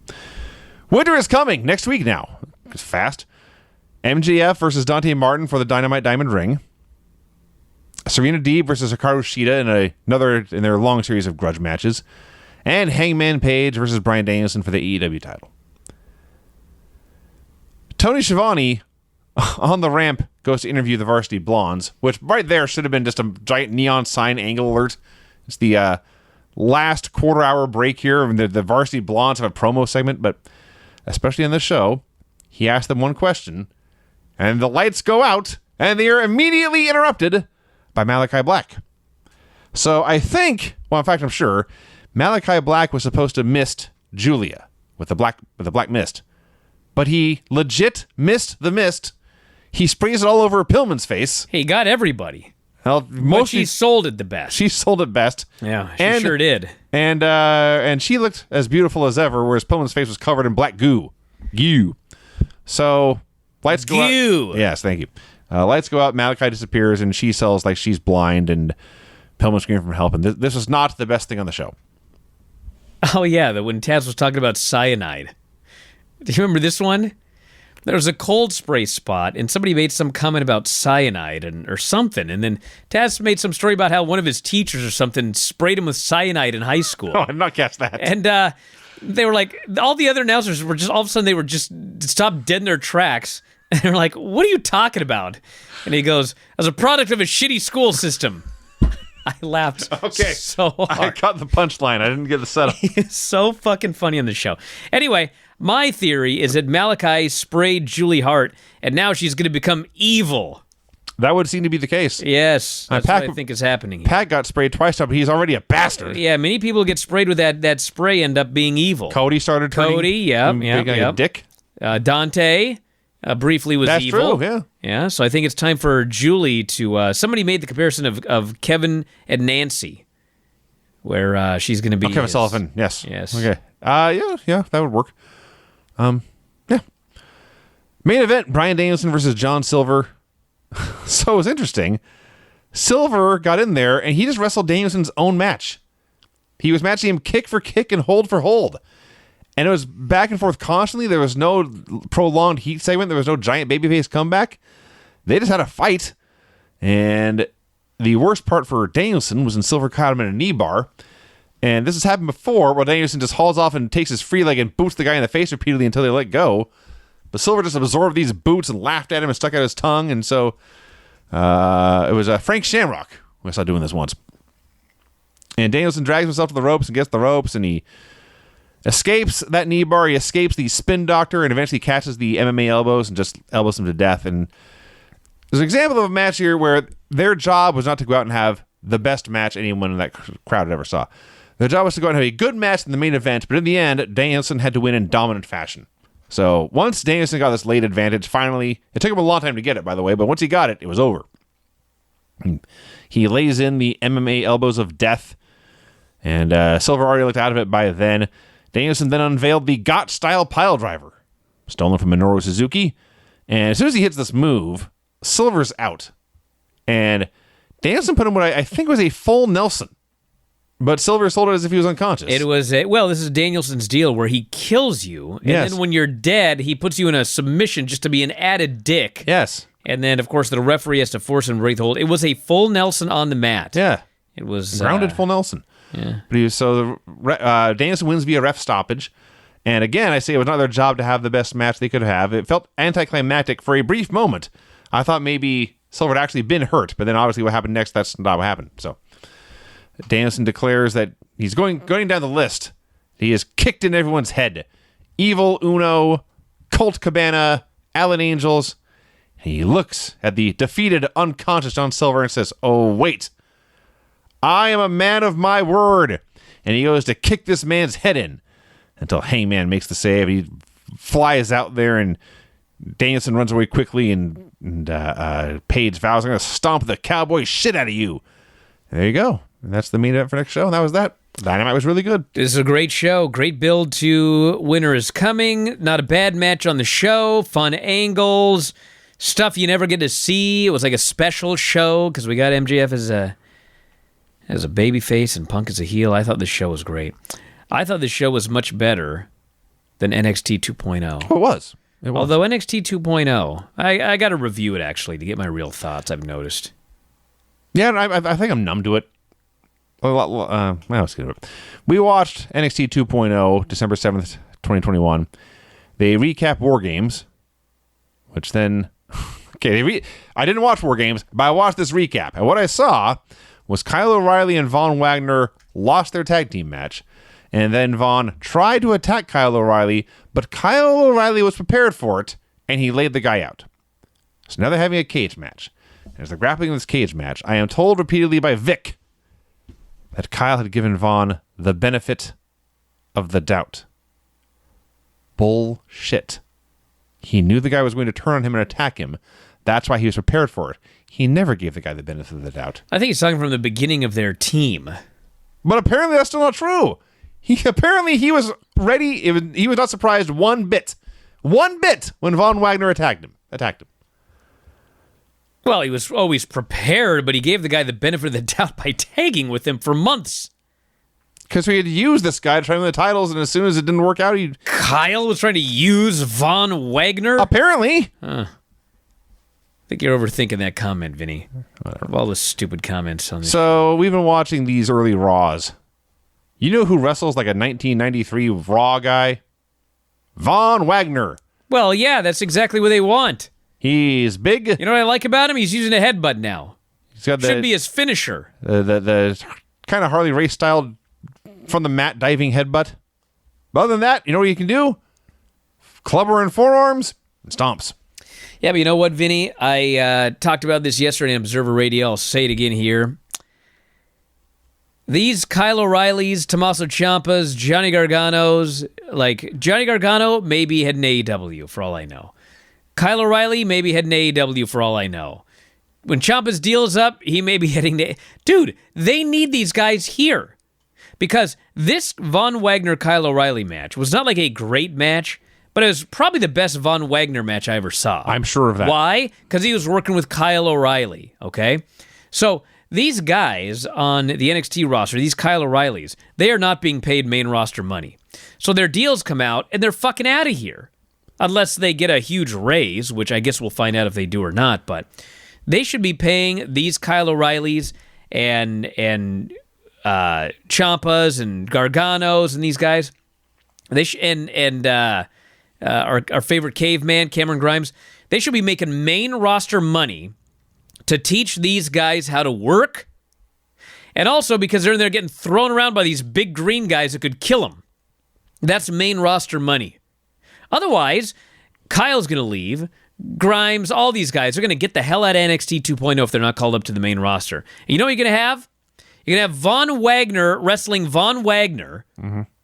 Winter is coming next week now. It's fast. MJF versus Dante Martin for the Dynamite Diamond Ring. Serena Deeb versus Hikaru Shida in another in their long series of grudge matches. And Hangman Page versus Bryan Danielson for the AEW title. Tony Schiavone on the ramp goes to interview the Varsity Blondes, which right there should have been just a giant neon sign angle alert. It's the last quarter-hour break here. I mean, the Varsity Blondes have a promo segment, but especially on this show, he asked them one question, and the lights go out, and they are immediately interrupted by Malachi Black. So I think, well, in fact, I'm sure, Malachi Black was supposed to mist Julia with the black mist. But he legit missed the mist. He sprays it all over Pillman's face. He got everybody. Well, But she sold it the best. She sold it best. Yeah, she sure did. And she looked as beautiful as ever, whereas Pillman's face was covered in black goo. So lights go out. Yes, thank you. Lights go out, Malachi disappears, and she sells like she's blind, and Pillman's screaming for help. And this was not the best thing on the show. Oh, yeah, when Taz was talking about cyanide. Do you remember this one? There was a cold spray spot, and somebody made some comment about cyanide or something, and then Taz made some story about how one of his teachers or something sprayed him with cyanide in high school. Oh, I've not catch that. And they were like, all the other announcers were just, all of a sudden, they were just stopped dead in their tracks, and they're like, what are you talking about? And he goes, as a product of a shitty school system. I laughed so hard. I caught the punchline. I didn't get the setup. It's so fucking funny on the show. Anyway, my theory is that Malachi sprayed Julie Hart, and now she's going to become evil. That would seem to be the case. Yes, that's what I think is happening here. Pat got sprayed twice, but he's already a bastard. Yeah, many people get sprayed with that spray end up being evil. Cody started turning a dick. Dante briefly was evil. That's true, Yeah, so I think it's time for Julie to... somebody made the comparison of Kevin and Nancy, where she's going to be... Kevin Sullivan, yes. Yes. Okay. Yeah, that would work. Yeah. Main event, Bryan Danielson versus John Silver. So it was interesting. Silver got in there, and he just wrestled Danielson's own match. He was matching him kick for kick and hold for hold. And it was back and forth constantly. There was no prolonged heat segment. There was no giant babyface comeback. They just had a fight. And the worst part for Danielson was when Silver caught him in a knee bar. And this has happened before, where Danielson just hauls off and takes his free leg and boots the guy in the face repeatedly until they let go. But Silver just absorbed these boots and laughed at him and stuck out his tongue. And so it was Frank Shamrock who I saw doing this once. And Danielson drags himself to the ropes and gets the ropes, and he escapes that knee bar. He escapes the spin doctor and eventually catches the MMA elbows and just elbows him to death. And there's an example of a match here where their job was not to go out and have the best match anyone in that crowd had ever saw. Their job was to go out and have a good match in the main event, but in the end, Danielson had to win in dominant fashion. So once Danielson got this late advantage, finally, it took him a long time to get it, by the way, but once he got it, it was over. He lays in the MMA elbows of death, and Silver already looked out of it by then. Danielson then unveiled the Gotch-style piledriver, stolen from Minoru Suzuki, and as soon as he hits this move, Silver's out. And Danielson put him what I think was a full Nelson. But Silver sold it as if he was unconscious. It was this is Danielson's deal where he kills you, and then when you're dead, he puts you in a submission just to be an added dick. Yes. And then, of course, the referee has to force him to break the hold. It was a full Nelson on the mat. Yeah. It was... Grounded full Nelson. Yeah. But Danielson wins via ref stoppage. And again, I say it was not their job to have the best match they could have. It felt anticlimactic for a brief moment. I thought maybe Silver had actually been hurt, but then obviously what happened next, that's not what happened. So Danielson declares that he's going down the list. He is kicked in everyone's head. Evil Uno, Colt Cabana, Alan Angels. He looks at the defeated, unconscious John Silver and says, "Oh, wait. I am a man of my word." And he goes to kick this man's head in until Hangman makes the save. He flies out there, and Danielson runs away quickly, and Page vows, "I'm going to stomp the cowboy shit out of you." And there you go. And that's the main event for next show. And that was that. Dynamite was really good. This is a great show. Great build to Winter is Coming. Not a bad match on the show. Fun angles. stuff you never get to see. It was like a special show because we got MJF as a baby face and Punk as a heel. I thought this show was great. I thought this show was much better than NXT 2.0. Oh, it was. Although NXT 2.0, I got to review it actually to get my real thoughts. I've noticed. Yeah, I think I'm numb to it. We watched NXT 2.0 December 7th, 2021. They recap War Games, which then... Okay, I didn't watch War Games, but I watched this recap. And what I saw was Kyle O'Reilly and Von Wagner lost their tag team match. And then Von tried to attack Kyle O'Reilly, but Kyle O'Reilly was prepared for it, and he laid the guy out. So now they're having a cage match. And as they're grappling in this cage match, I am told repeatedly by Vic that Kyle had given Von the benefit of the doubt. Bullshit. He knew the guy was going to turn on him and attack him. That's why he was prepared for it. He never gave the guy the benefit of the doubt. I think he's talking from the beginning of their team. But apparently that's still not true. He was ready. He was not surprised one bit when Von Wagner attacked him. Well, he was always prepared, but he gave the guy the benefit of the doubt by tagging with him for months. Because we had used this guy to try to win the titles, and as soon as it didn't work out, Kyle was trying to use Von Wagner? Apparently. I think you're overthinking that comment, Vinny. Of all the stupid comments on this. So we've been watching these early Raws. You know who wrestles like a 1993 Raw guy? Von Wagner. Well, yeah, that's exactly what they want. He's big. You know what I like about him? He's using a headbutt now. He's got Should be his finisher. The kind of Harley Race style from the mat diving headbutt. But other than that, you know what you can do? Clubber and forearms and stomps. Yeah, but you know what, Vinny? I talked about this yesterday on Observer Radio. I'll say it again here. These Kyle O'Reillys, Tommaso Ciampas, Johnny Garganos, like Johnny Gargano maybe had an AEW for all I know. Kyle O'Reilly maybe had an AEW for all I know. When Ciampa's deal is up, he may be heading to... Dude, they need these guys here. Because this Von Wagner-Kyle O'Reilly match was not like a great match, but it was probably the best Von Wagner match I ever saw. I'm sure of that. Why? Because he was working with Kyle O'Reilly, okay? So... these guys on the NXT roster, these Kyle O'Reillys, they are not being paid main roster money. So their deals come out, and they're fucking out of here. Unless they get a huge raise, which I guess we'll find out if they do or not. But they should be paying these Kyle O'Reillys and Ciampas and Garganos and these guys. They our favorite caveman, Cameron Grimes, they should be making main roster money to teach these guys how to work, and also because they're in there getting thrown around by these big green guys that could kill them. That's main roster money. Otherwise, Kyle's going to leave, Grimes, all these guys are going to get the hell out of NXT 2.0 if they're not called up to the main roster. And you know what you're going to have? You're going to have Von Wagner wrestling Von Wagner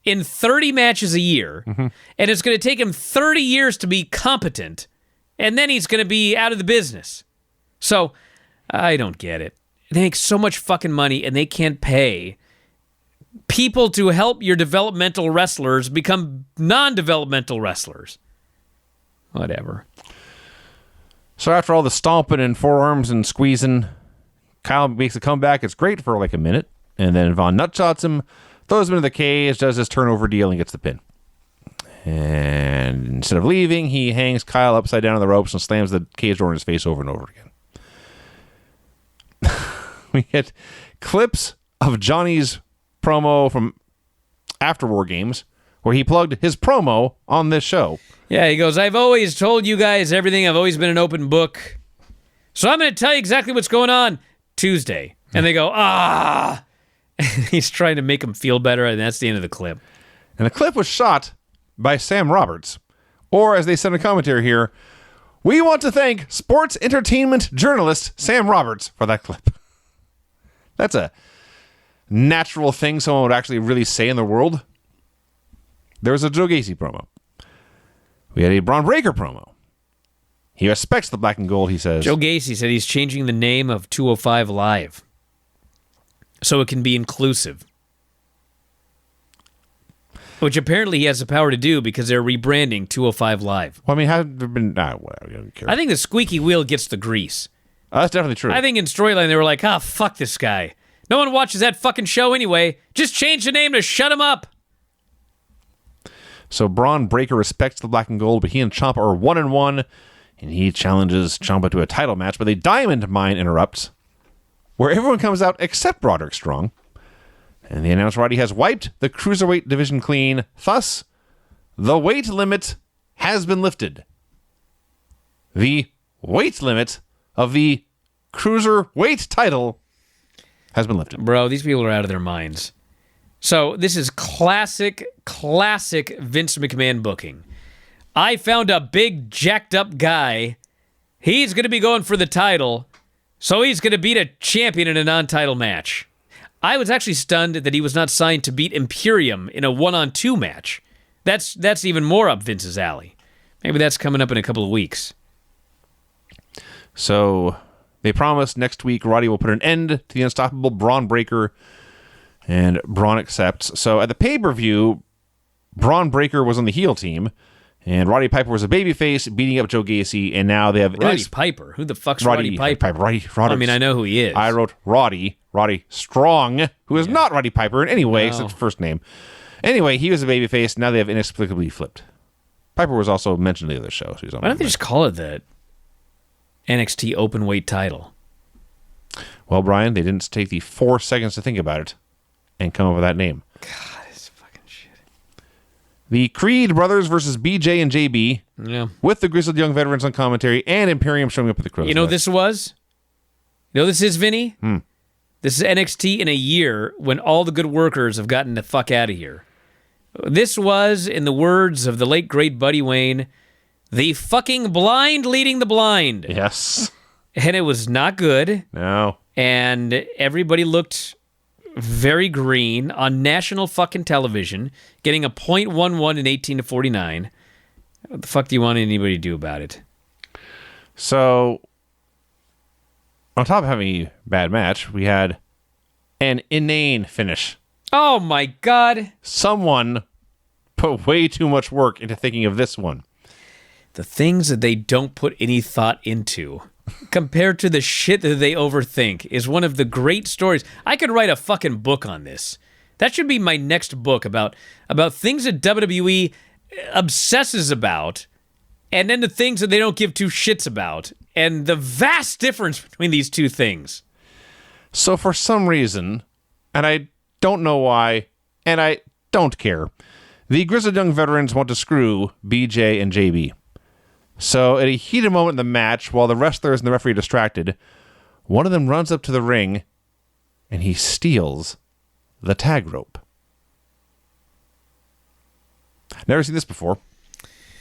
in 30 matches a year, and it's going to take him 30 years to be competent, and then he's going to be out of the business. So... I don't get it. They make so much fucking money, and they can't pay people to help your developmental wrestlers become non-developmental wrestlers. Whatever. So after all the stomping and forearms and squeezing, Kyle makes a comeback. It's great for like a minute, and then Von nutshots him, throws him into the cage, does his turnover deal, and gets the pin. And instead of leaving, he hangs Kyle upside down on the ropes and slams the cage door in his face over and over again. We get clips of Johnny's promo from after War Games, where he plugged his promo on this show. Yeah, he goes, I've always told you guys everything. I've always been an open book. So I'm going to tell you exactly what's going on Tuesday. And they go, ah. And he's trying to make them feel better, and that's the end of the clip. And the clip was shot by Sam Roberts. Or, as they said in a commentary here, we want to thank sports entertainment journalist Sam Roberts for that clip. That's a natural thing someone would actually really say in the world. There was a Joe Gacy promo. We had a Braun Breaker promo. He respects the black and gold, he says. Joe Gacy said he's changing the name of 205 Live so it can be inclusive. Which apparently he has the power to do because they're rebranding 205 Live. Well, I mean, has there been... whatever, I don't care. I think the squeaky wheel gets the grease. That's definitely true. I think in storyline they were like, fuck this guy. No one watches that fucking show anyway. Just change the name to shut him up. So Braun Breaker respects the black and gold, but he and Ciampa are 1-1, and he challenges Ciampa to a title match, but a diamond mine interrupts, where everyone comes out except Roderick Strong. And they announce Roddy has wiped the cruiserweight division clean. Thus, the weight limit has been lifted. The weight limit of the cruiserweight title has been lifted. Bro, these people are out of their minds. So this is classic Vince McMahon booking. I found a big jacked up guy. He's going to be going for the title, so he's going to beat a champion in a non-title match. I was actually stunned that he was not signed to beat Imperium in a 1-on-2 match. That's even more up Vince's alley. Maybe that's coming up in a couple of weeks. So they promise next week Roddy will put an end to the unstoppable Braun Breaker, and Braun accepts. So at the pay-per-view, Braun Breaker was on the heel team, and Roddy Piper was a babyface beating up Joe Gacy, and now they have... Roddy Piper? Who the fuck's Roddy Piper? Roddy. I mean, I know who he is. I wrote Roddy Strong, who is not Roddy Piper in any way, except first name. Anyway, he was a babyface. Now they have inexplicably flipped. Piper was also mentioned in the other show. So he's on. Why don't they just call it the NXT Openweight title? Well, Brian, they didn't take the 4 seconds to think about it and come up with that name. God, this fucking shit. The Creed brothers versus BJ and JB, with the grizzled young veterans on commentary and Imperium showing up at the Crows. You know what this was? You know what this is, Vinny? This is NXT in a year when all the good workers have gotten the fuck out of here. This was, in the words of the late great Buddy Wayne, the fucking blind leading the blind. Yes. And it was not good. No. And everybody looked very green on national fucking television, getting a .11 in 18-49. What the fuck do you want anybody to do about it? So, on top of having a bad match, we had an inane finish. Oh my God. Someone put way too much work into thinking of this one. The things that they don't put any thought into compared to the shit that they overthink is one of the great stories. I could write a fucking book on this. That should be my next book about things that WWE obsesses about, and then the things that they don't give two shits about, and the vast difference between these two things. So for some reason, and I don't know why, and I don't care, the grizzled young veterans want to screw BJ and JB. So at a heated moment in the match, while the wrestlers and the referee are distracted, one of them runs up to the ring, and he steals the tag rope. Never seen this before.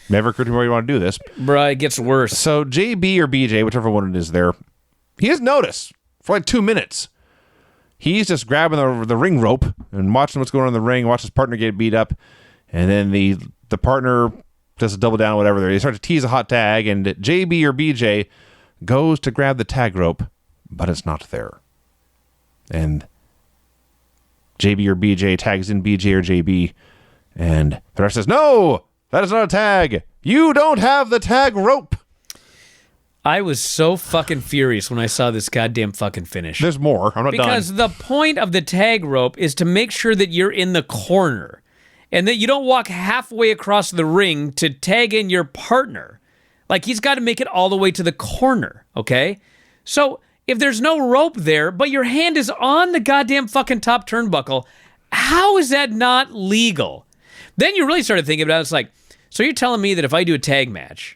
Never occurred to me why you want to do this. Bruh, it gets worse. So JB or BJ, whichever one it is there, he doesn't notice for like 2 minutes. He's just grabbing the ring rope and watching what's going on in the ring, watch his partner get beat up, and then the partner does a double down or whatever. They start to tease a hot tag, and JB or BJ goes to grab the tag rope, but it's not there. And JB or BJ tags in BJ or JB, and the ref says, "No, that is not a tag. You don't have the tag rope." I was so fucking furious when I saw this goddamn fucking finish. There's more. I'm not done. Because the point of the tag rope is to make sure that you're in the corner and that you don't walk halfway across the ring to tag in your partner. Like, he's got to make it all the way to the corner, okay? So if there's no rope there, but your hand is on the goddamn fucking top turnbuckle, how is that not legal? Then you really started thinking about it. It's like, so you're telling me that if I do a tag match,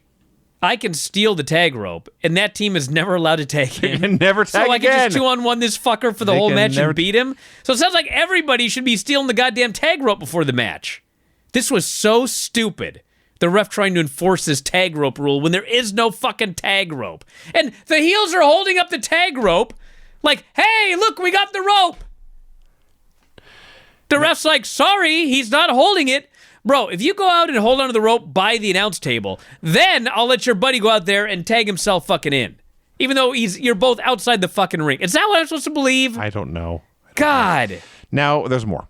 I can steal the tag rope, and that team is never allowed to tag in. And never tag so I again. can just 2-on-1 this fucker for the whole match and beat him? So it sounds like everybody should be stealing the goddamn tag rope before the match. This was so stupid. The ref trying to enforce this tag rope rule when there is no fucking tag rope. And the heels are holding up the tag rope like, hey, look, we got the rope. The ref's like, sorry, he's not holding it. Bro, if you go out and hold onto the rope by the announce table, then I'll let your buddy go out there and tag himself fucking in. Even though you're both outside the fucking ring. Is that what I'm supposed to believe? I don't know. God. Now, there's more.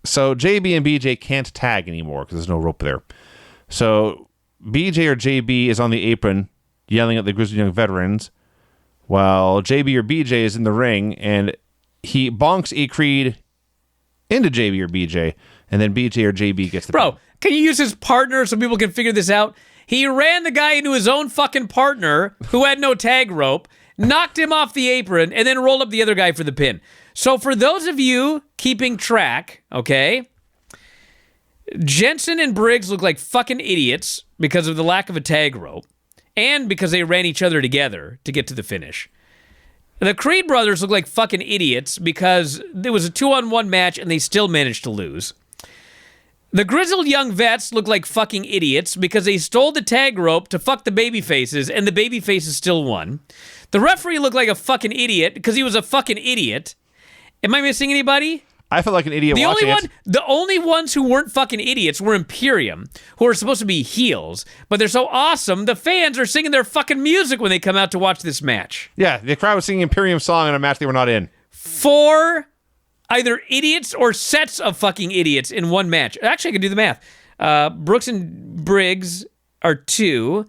So JB and BJ can't tag anymore because there's no rope there. So BJ or JB is on the apron yelling at the Grizzled Young Veterans while JB or BJ is in the ring and he bonks a Creed into JB or BJ and then BJ or JB gets the Bro, pin. can you use his partner so people can figure this out? He ran the guy into his own fucking partner who had no tag rope, knocked him off the apron, and then rolled up the other guy for the pin. So for those of you keeping track, okay, Jensen and Briggs look like fucking idiots because of the lack of a tag rope and because they ran each other together to get to the finish. The Creed brothers look like fucking idiots because it was a 2-on-1 match and they still managed to lose. The Grizzled Young Vets look like fucking idiots because they stole the tag rope to fuck the babyfaces and the babyfaces still won. The referee looked like a fucking idiot because he was a fucking idiot. Am I missing anybody? I felt like an idiot watching it. The only ones who weren't fucking idiots were Imperium, who are supposed to be heels, but they're so awesome, the fans are singing their fucking music when they come out to watch this match. Yeah, the crowd was singing Imperium's song in a match they were not in. 4 either idiots or sets of fucking idiots in one match. Actually, I can do the math. Brooks and Briggs are 2.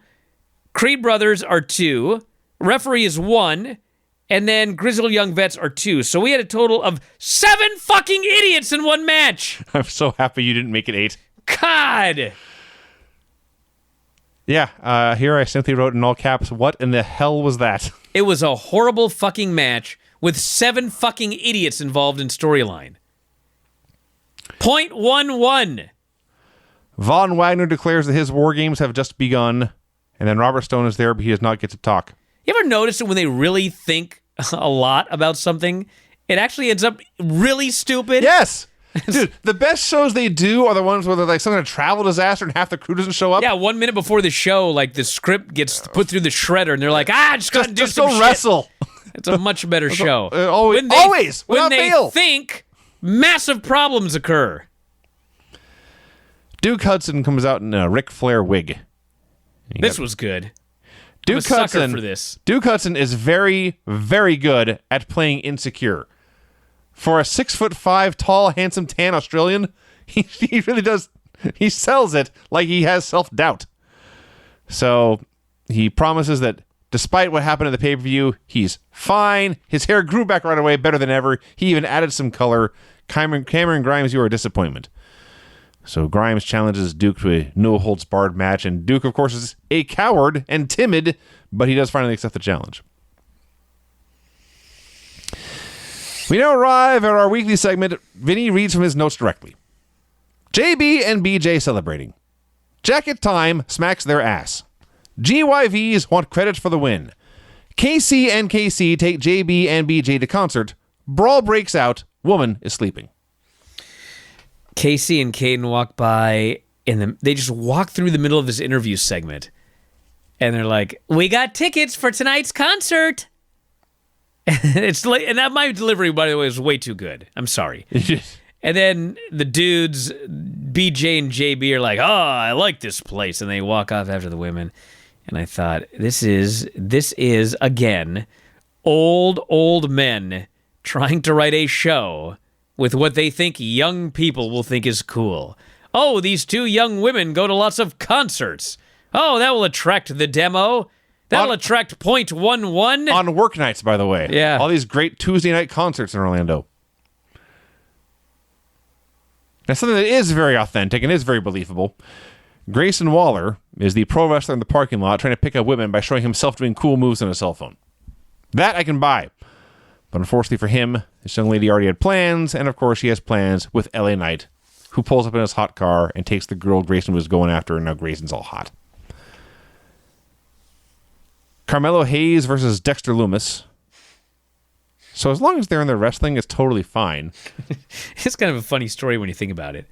Creed brothers are 2. Referee is 1. And then Grizzled Young Vets are 2. So we had a total of 7 fucking idiots in one match. I'm so happy you didn't make it 8. God. Yeah, here I simply wrote in all caps, what in the hell was that? It was a horrible fucking match with 7 fucking idiots involved in storyline. .11. Von Wagner declares that his war games have just begun, and then Robert Stone is there, but he does not get to talk. You ever notice that when they really think a lot about something, it actually ends up really stupid? Yes! Dude, the best shows they do are the ones where they're like some kind of travel disaster and half the crew doesn't show up. Yeah, 1 minute before the show, like the script gets put through the shredder, and they're like, just gotta do just some go shit. wrestle. It's a much better show. Always, when without they fail. think, massive problems occur. Duke Hudson comes out in a Ric Flair wig. This was good. Duke I'm a sucker Hudson for this. Duke Hudson is very, very good at playing insecure. For a 6'5" tall, handsome, tan Australian, he really does. He sells it like he has self-doubt. So he promises that despite what happened at the pay-per-view, he's fine. His hair grew back right away, better than ever. He even added some color. Cameron Grimes, you are a disappointment. So Grimes challenges Duke to a no-holds-barred match, and Duke, of course, is a coward and timid, but he does finally accept the challenge. We now arrive at our weekly segment. Vinny reads from his notes directly. JB and BJ celebrating. Jacket Time smacks their ass. GYVs want credit for the win. KC and KC take JB and BJ to concert. Brawl breaks out. Woman is sleeping. Casey and Caden walk by, and they just walk through the middle of this interview segment, and they're like, "We got tickets for tonight's concert." It's like, and that my delivery, by the way, was way too good. I'm sorry. And then the dudes, BJ and JB, are like, "Oh, I like this place," and they walk off after the women. And I thought, this is again old men trying to write a show with what they think young people will think is cool. Oh, these 2 young women go to lots of concerts. Oh, that will attract the demo. That'll attract .11. On work nights, by the way. Yeah. All these great Tuesday night concerts in Orlando. Now, something that is very authentic and is very believable. Grayson Waller is the pro wrestler in the parking lot trying to pick up women by showing himself doing cool moves on a cell phone. That I can buy. But unfortunately for him, this young lady already had plans, and of course she has plans with LA Knight, who pulls up in his hot car and takes the girl Grayson was going after, and now Grayson's all hot. Carmelo Hayes versus Dexter Lumis. So as long as they're in the wrestling, it's totally fine. It's kind of a funny story when you think about it.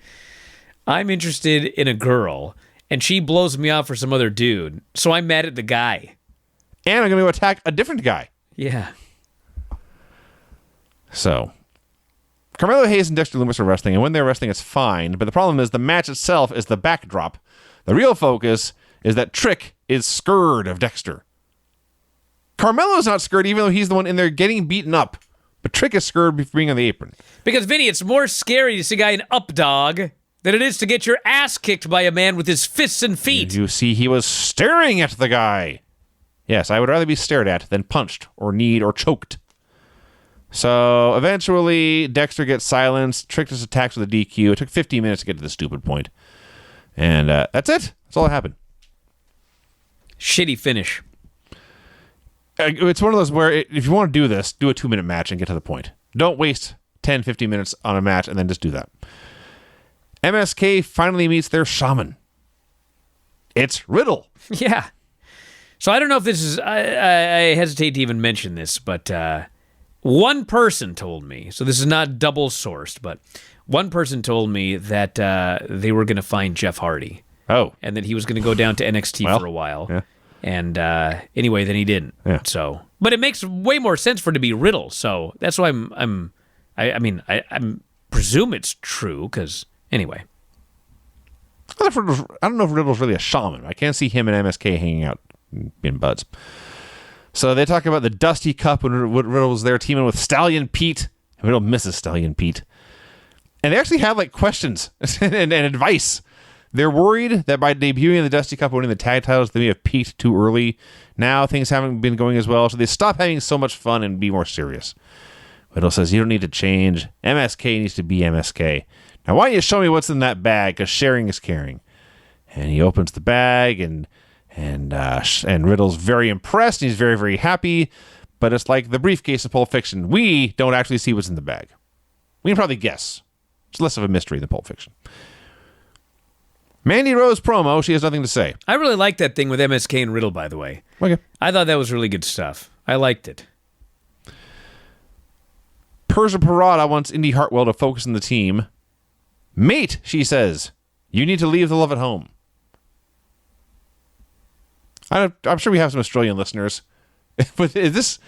I'm interested in a girl, and she blows me off for some other dude, so I'm mad at the guy. And I'm going to attack a different guy. Yeah. So, Carmelo Hayes and Dexter Lumis are wrestling, and when they're wrestling, it's fine. But the problem is the match itself is the backdrop. The real focus is that Trick is scared of Dexter. Carmelo's not scared, even though he's the one in there getting beaten up But Trick is scared before being on the apron. Because, Vinny, it's more scary to see a guy in up dog than it is to get your ass kicked by a man with his fists and feet. You see, he was staring at the guy. Yes, I would rather be stared at than punched or kneed or choked. So eventually, Dexter gets silenced. Trick just attacks with a DQ. It took 15 minutes to get to the stupid point. And that's it. That's all that happened. Shitty finish. It's one of those where if you want to do this, do a 2-minute match and get to the point. Don't waste 10, 15 minutes on a match and then just do that. MSK finally meets their shaman. It's Riddle. Yeah. So I don't know if this is... I hesitate to even mention this, but one person told me, so this is not double sourced, but one person told me that they were going to find Jeff Hardy. Oh. And that he was going to go down to NXT for a while. Yeah. And anyway, then he didn't. Yeah. So, but it makes way more sense for it to be Riddle. So that's why I presume it's true. Because anyway, I don't know if Riddle's really a shaman. I can't see him and MSK hanging out, being buds. So they talk about the Dusty Cup when Riddle was there teaming with Stallion Pete. Riddle misses Stallion Pete, and they actually have like questions and advice. They're worried that by debuting the Dusty Cup, winning the tag titles, they may have peaked too early. Now things haven't been going as well, so they stop having so much fun and be more serious. Riddle says, you don't need to change. MSK needs to be MSK. Now, why don't you show me what's in that bag? Because sharing is caring. And he opens the bag, and Riddle's very impressed. And he's very, very happy. But it's like the briefcase of Pulp Fiction. We don't actually see what's in the bag. We can probably guess. It's less of a mystery than Pulp Fiction. Mandy Rose promo, she has nothing to say. I really liked that thing with MSK and Riddle, by the way. Okay. I thought that was really good stuff. I liked it. Persia Parada wants Indy Hartwell to focus on the team. Mate, she says, you need to leave the love at home. I'm sure we have some Australian listeners. But this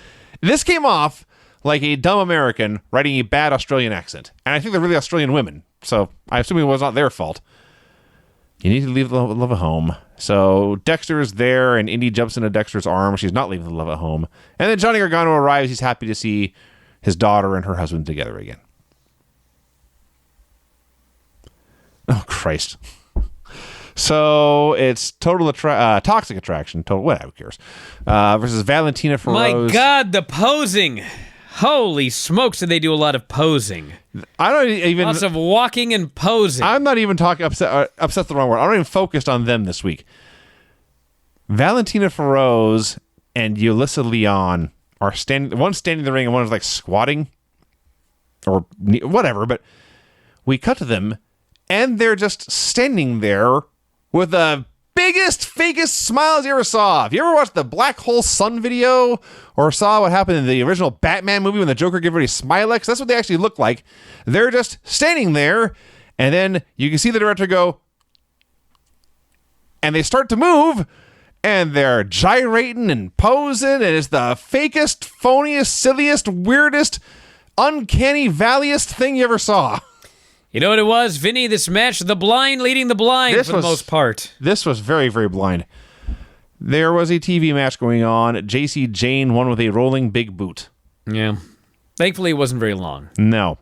came off like a dumb American writing a bad Australian accent. And I think they're really Australian women. So I assume it was not their fault. You need to leave the love at home. So Dexter is there, and Indy jumps into Dexter's arm. She's not leaving the love at home. And then Johnny Gargano arrives. He's happy to see his daughter and her husband together again. Oh, Christ. So it's Toxic Attraction. Whatever cares. Versus Valentina Feroz. My God, the posing. Holy smokes, did they do a lot of posing. I don't even... Lots of walking and posing. I'm not even talking... Upset's the wrong word. I'm not even focused on them this week. Valentina Feroz and Yulissa Leon are standing... One's standing in the ring and one is like squatting. Or whatever, but we cut to them and they're just standing there with the biggest, fakest smiles you ever saw. If you ever watched the Black Hole Sun video or saw what happened in the original Batman movie when the Joker gave everybody Smilex, that's what they actually look like. They're just standing there, and then you can see the director go, and they start to move, and they're gyrating and posing, and it's the fakest, phoniest, silliest, weirdest, uncanny valleyest thing you ever saw. You know what it was, Vinny? This match, the blind leading the blind for the most part. This was very, very blind. There was a TV match going on. JC Jane won with a rolling big boot. Yeah. Thankfully, it wasn't very long. No.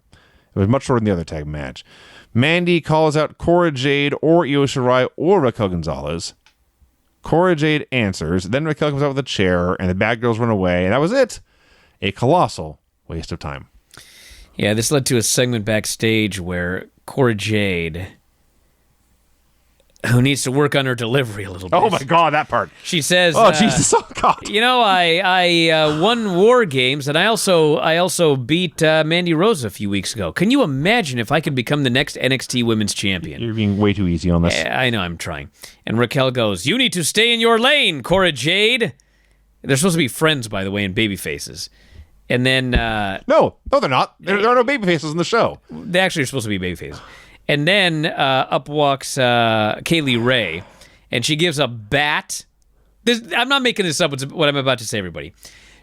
It was much shorter than the other tag match. Mandy calls out Cora Jade or Io Shirai or Raquel Gonzalez. Cora Jade answers. Then Raquel comes out with a chair, and the bad girls run away. And that was it. A colossal waste of time. Yeah, this led to a segment backstage where Cora Jade, who needs to work on her delivery a little bit. Oh my God, that part. She says, "Oh Jesus, oh God." You know, I won War Games, and I also beat Mandy Rose a few weeks ago. Can you imagine if I could become the next NXT Women's Champion? You're being way too easy on this. I know, I'm trying. And Raquel goes, "You need to stay in your lane, Cora Jade." They're supposed to be friends, by the way, in baby faces. And then... No, they're not. There are no baby faces in the show. They actually are supposed to be baby faces. And then up walks Kaylee Ray, and she gives a bat. I'm not making this up, it's what I'm about to say, everybody.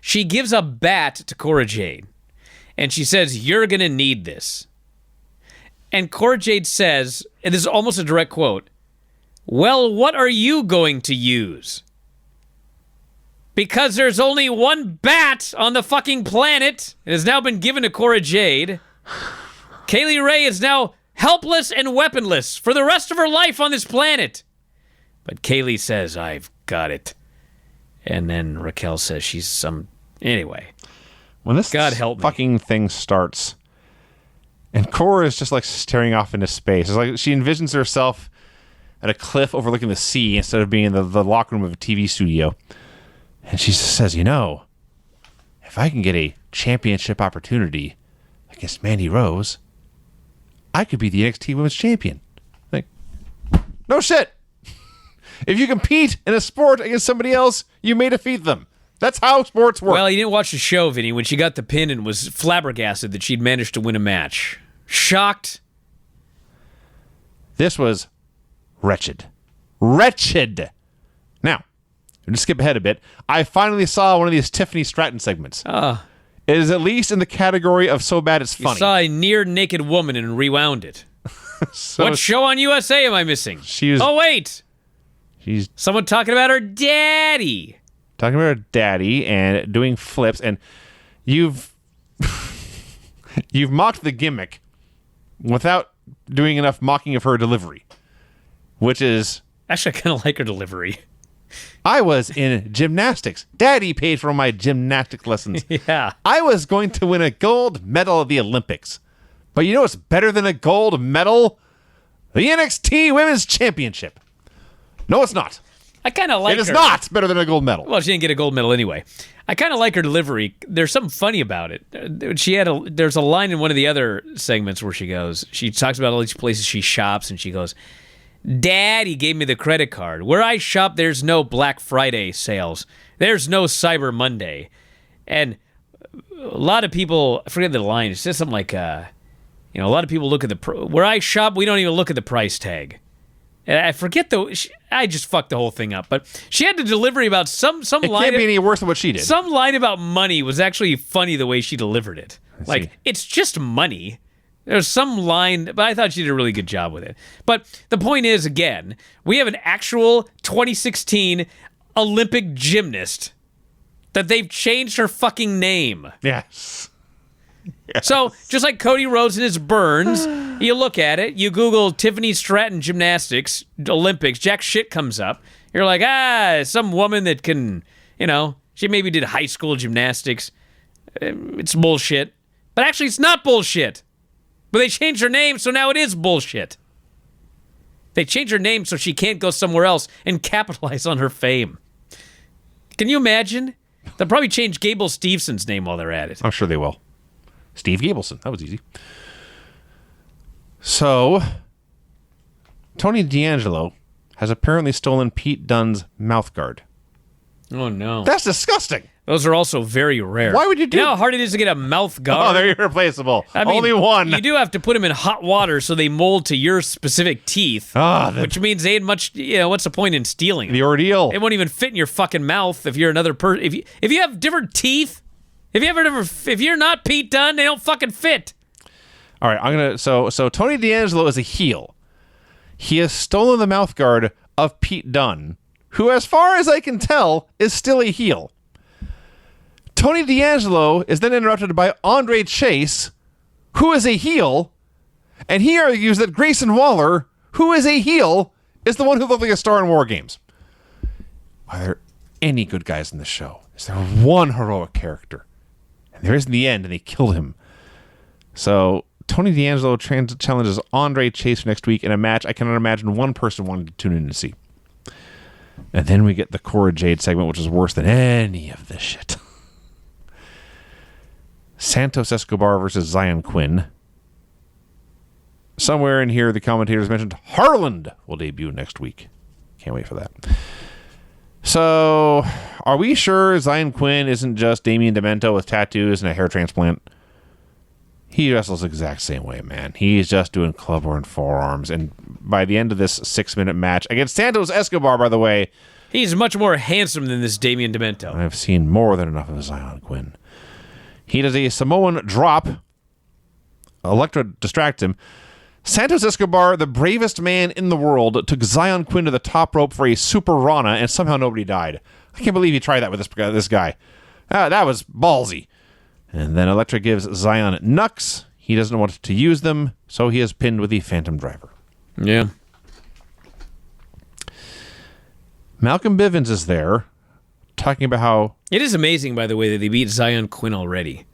She gives a bat to Cora Jade, and she says, "You're going to need this." And Cora Jade says, and this is almost a direct quote, "Well, what are you going to use?" because there's only one bat on the fucking planet. It has now been given to Cora Jade. Kaylee Ray is now helpless and weaponless for the rest of her life on this planet. But Kaylee says, I've got it. And then Raquel says she's some... Anyway. When this God help me. fucking thing starts, and Cora is just like staring off into space. It's like she envisions herself at a cliff overlooking the sea instead of being in the locker room of a TV studio. And she just says, if I can get a championship opportunity against Mandy Rose, I could be the NXT Women's Champion. Like, no shit. If you compete in a sport against somebody else, you may defeat them. That's how sports work. Well, you didn't watch the show, Vinny, when she got the pin and was flabbergasted that she'd managed to win a match. Shocked. This was wretched. Wretched. Now, I'm going to skip ahead a bit. I finally saw one of these Tiffany Stratton segments. It is at least in the category of so bad it's funny. You saw a near-naked woman and rewound it. What show on USA am I missing? Oh, wait. She's someone talking about her daddy. Talking about her daddy and doing flips, and you've mocked the gimmick without doing enough mocking of her delivery, which is... Actually, I kind of like her delivery. I was in gymnastics. Daddy paid for my gymnastic lessons. Yeah. I was going to win a gold medal at the Olympics. But you know what's better than a gold medal? The NXT Women's Championship. No, it's not. I kind of like her. It is not better than a gold medal. Well, she didn't get a gold medal anyway. I kind of like her delivery. There's something funny about it. There's a line in one of the other segments where she talks about all these places she shops, and she goes, Daddy gave me the credit card. Where I shop, there's no Black Friday sales. There's no Cyber Monday. And a lot of people, I forget the line, it says something like, a lot of people look at where I shop, we don't even look at the price tag. And I forget I just fucked the whole thing up. But she had the delivery about some line. It can't be any worse than what she did. Some line about money was actually funny the way she delivered it. It's just money. There's some line, but I thought she did a really good job with it. But the point is, again, we have an actual 2016 Olympic gymnast that they've changed her fucking name. Yes. So, just like Cody Rhodes and his burns, you look at it, you Google Tiffany Stratton gymnastics, Olympics, jack shit comes up. You're like, some woman that can, she maybe did high school gymnastics. It's bullshit. But actually, it's not bullshit. But they changed her name, so now it is bullshit. They changed her name so she can't go somewhere else and capitalize on her fame. Can you imagine? They'll probably change Gable Stevenson's name while they're at it. I'm sure they will. Steve Gableson. That was easy. So, Tony D'Angelo has apparently stolen Pete Dunne's mouthguard. Oh, no. That's disgusting. Those are also very rare. Why would you do You know how hard it is to get a mouth guard? Oh, they're irreplaceable. I mean, only one. You do have to put them in hot water so they mold to your specific teeth, which means they ain't much, what's the point in stealing them? The ordeal. It won't even fit in your fucking mouth if you're another person. If you have different teeth, if you're not Pete Dunne, they don't fucking fit. All right, so Tony D'Angelo is a heel. He has stolen the mouthguard of Pete Dunne, who, as far as I can tell, is still a heel. Tony D'Angelo is then interrupted by Andre Chase, who is a heel, and he argues that Grayson Waller, who is a heel, is the one who looked like a star in War Games. Are there any good guys in the show? Is there one heroic character? And there is in the end, and they killed him. So Tony D'Angelo challenges Andre Chase next week in a match I cannot imagine one person wanted to tune in to see. And then we get the Cora Jade segment, which is worse than any of this shit. Santos Escobar versus Zion Quinn. Somewhere in here, the commentators mentioned Harland will debut next week. Can't wait for that. So, are we sure Zion Quinn isn't just Damian Demento with tattoos and a hair transplant? He wrestles the exact same way, man. He's just doing clubber forearms. And by the end of this 6-minute match against Santos Escobar, by the way, he's much more handsome than this Damian Demento. I've seen more than enough of Zion Quinn. He does a Samoan drop. Electra distracts him. Santos Escobar, the bravest man in the world, took Zion Quinn to the top rope for a super Rana, and somehow nobody died. I can't believe you tried that with this guy. That was ballsy. And then Elektra gives Zion knucks. He doesn't want to use them, so he is pinned with the Phantom Driver. Yeah. Malcolm Bivens is there, talking about how... It is amazing, by the way, that they beat Zion Quinn already.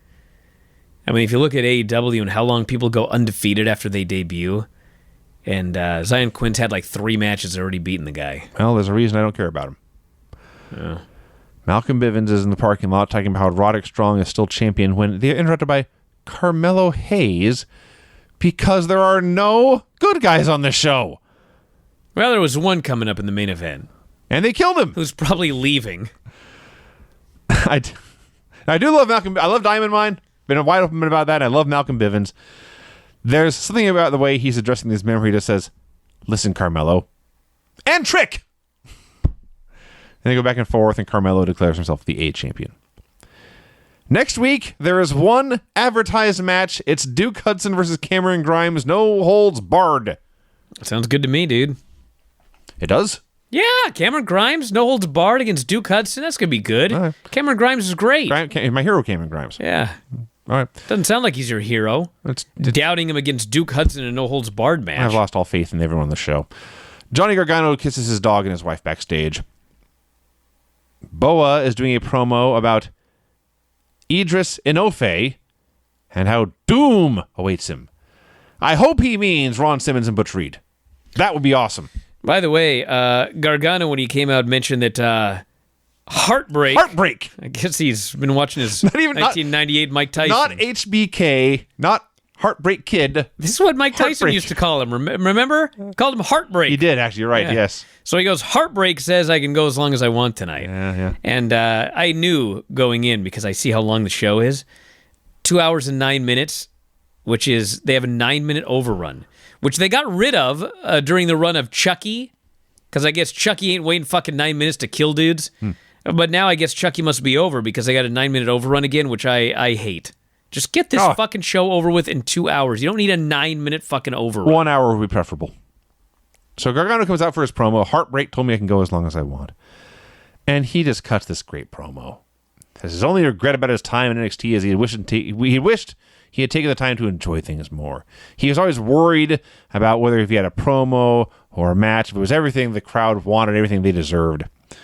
I mean, if you look at AEW and how long people go undefeated after they debut, and Zion Quinn's had like 3 matches already beaten the guy. Well, there's a reason I don't care about him. Yeah. Malcolm Bivens is in the parking lot talking about how Roderick Strong is still champion when they're interrupted by Carmelo Hayes because there are no good guys on this show. Well, there was one coming up in the main event. And they killed him. Who's probably leaving. I do love Malcolm. I love Diamond Mine. Been wide open about that. I love Malcolm Bivens. There's something about the way he's addressing these men where he just says, listen, Carmelo. And Trick! And they go back and forth, and Carmelo declares himself the A champion. Next week, there is one advertised match. It's Duke Hudson versus Cameron Grimes. No holds barred. Sounds good to me, dude. It does? Yeah, Cameron Grimes, no holds barred against Duke Hudson. That's going to be good. Right. Cameron Grimes is great. My hero, Cameron Grimes. Yeah. All right. Doesn't sound like he's your hero. Doubting him against Duke Hudson in a no holds barred match. I've lost all faith in everyone on the show. Johnny Gargano kisses his dog and his wife backstage. Boa is doing a promo about Idris Inofe and how doom awaits him. I hope he means Ron Simmons and Butch Reed. That would be awesome. By the way, Gargano, when he came out, mentioned that Heartbreak. I guess he's been watching his 1998 Mike Tyson. Not HBK, not Heartbreak Kid. This is what Mike Tyson used to call him. Remember? Called him Heartbreak. He did, actually. You're right, yeah. Yes. So he goes, Heartbreak says I can go as long as I want tonight. Yeah. And I knew going in, because I see how long the show is, 2 hours and 9 minutes, which is, they have a 9-minute overrun, which they got rid of during the run of Chucky, because I guess Chucky ain't waiting fucking 9 minutes to kill dudes. But now I guess Chucky must be over because they got a 9-minute overrun again, which I hate. Just get this fucking show over with in 2 hours. You don't need a 9-minute fucking overrun. 1 hour would be preferable. So Gargano comes out for his promo. Heartbreak told me I can go as long as I want. And he just cuts this great promo. His only regret about his time in NXT is he wished he had taken the time to enjoy things more. He was always worried about whether if he had a promo or a match, if it was everything the crowd wanted, everything they deserved. And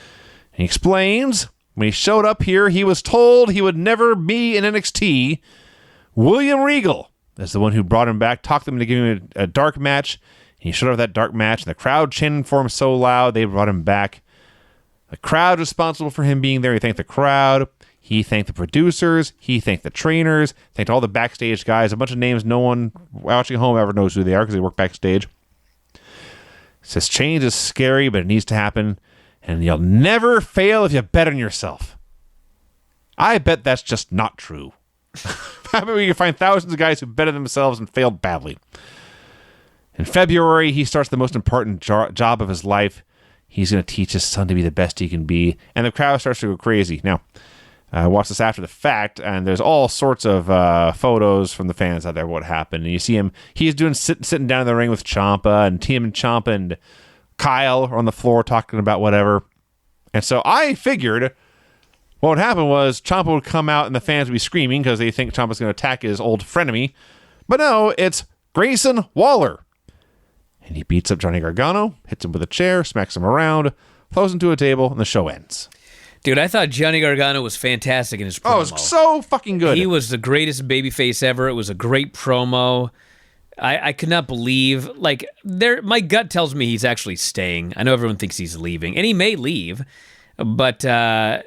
he explains, when he showed up here, he was told he would never be in NXT. William Regal is the one who brought him back, talked him into giving him a dark match. He showed up that dark match, and the crowd chanted for him so loud, they brought him back. The crowd responsible for him being there. He thanked the crowd. He thanked the producers. He thanked the trainers. Thanked all the backstage guys. A bunch of names no one watching at home ever knows who they are because they work backstage. Says change is scary, but it needs to happen. And you'll never fail if you bet on yourself. I bet that's just not true. I bet we can find thousands of guys who betted themselves and failed badly. In February, he starts the most important job of his life. He's going to teach his son to be the best he can be. And the crowd starts to go crazy. Now, I watched this after the fact, and there's all sorts of photos from the fans out there of what happened. And you see him, he's doing sitting down in the ring with Ciampa, and Tim and Ciampa and Kyle are on the floor talking about whatever. And so I figured what would happen was Ciampa would come out and the fans would be screaming because they think Ciampa's going to attack his old frenemy. But no, it's Grayson Waller. And he beats up Johnny Gargano, hits him with a chair, smacks him around, throws him to a table, and the show ends. Dude, I thought Johnny Gargano was fantastic in his promo. Oh, it was so fucking good. He was the greatest babyface ever. It was a great promo. I could not believe, my gut tells me he's actually staying. I know everyone thinks he's leaving, and he may leave, but I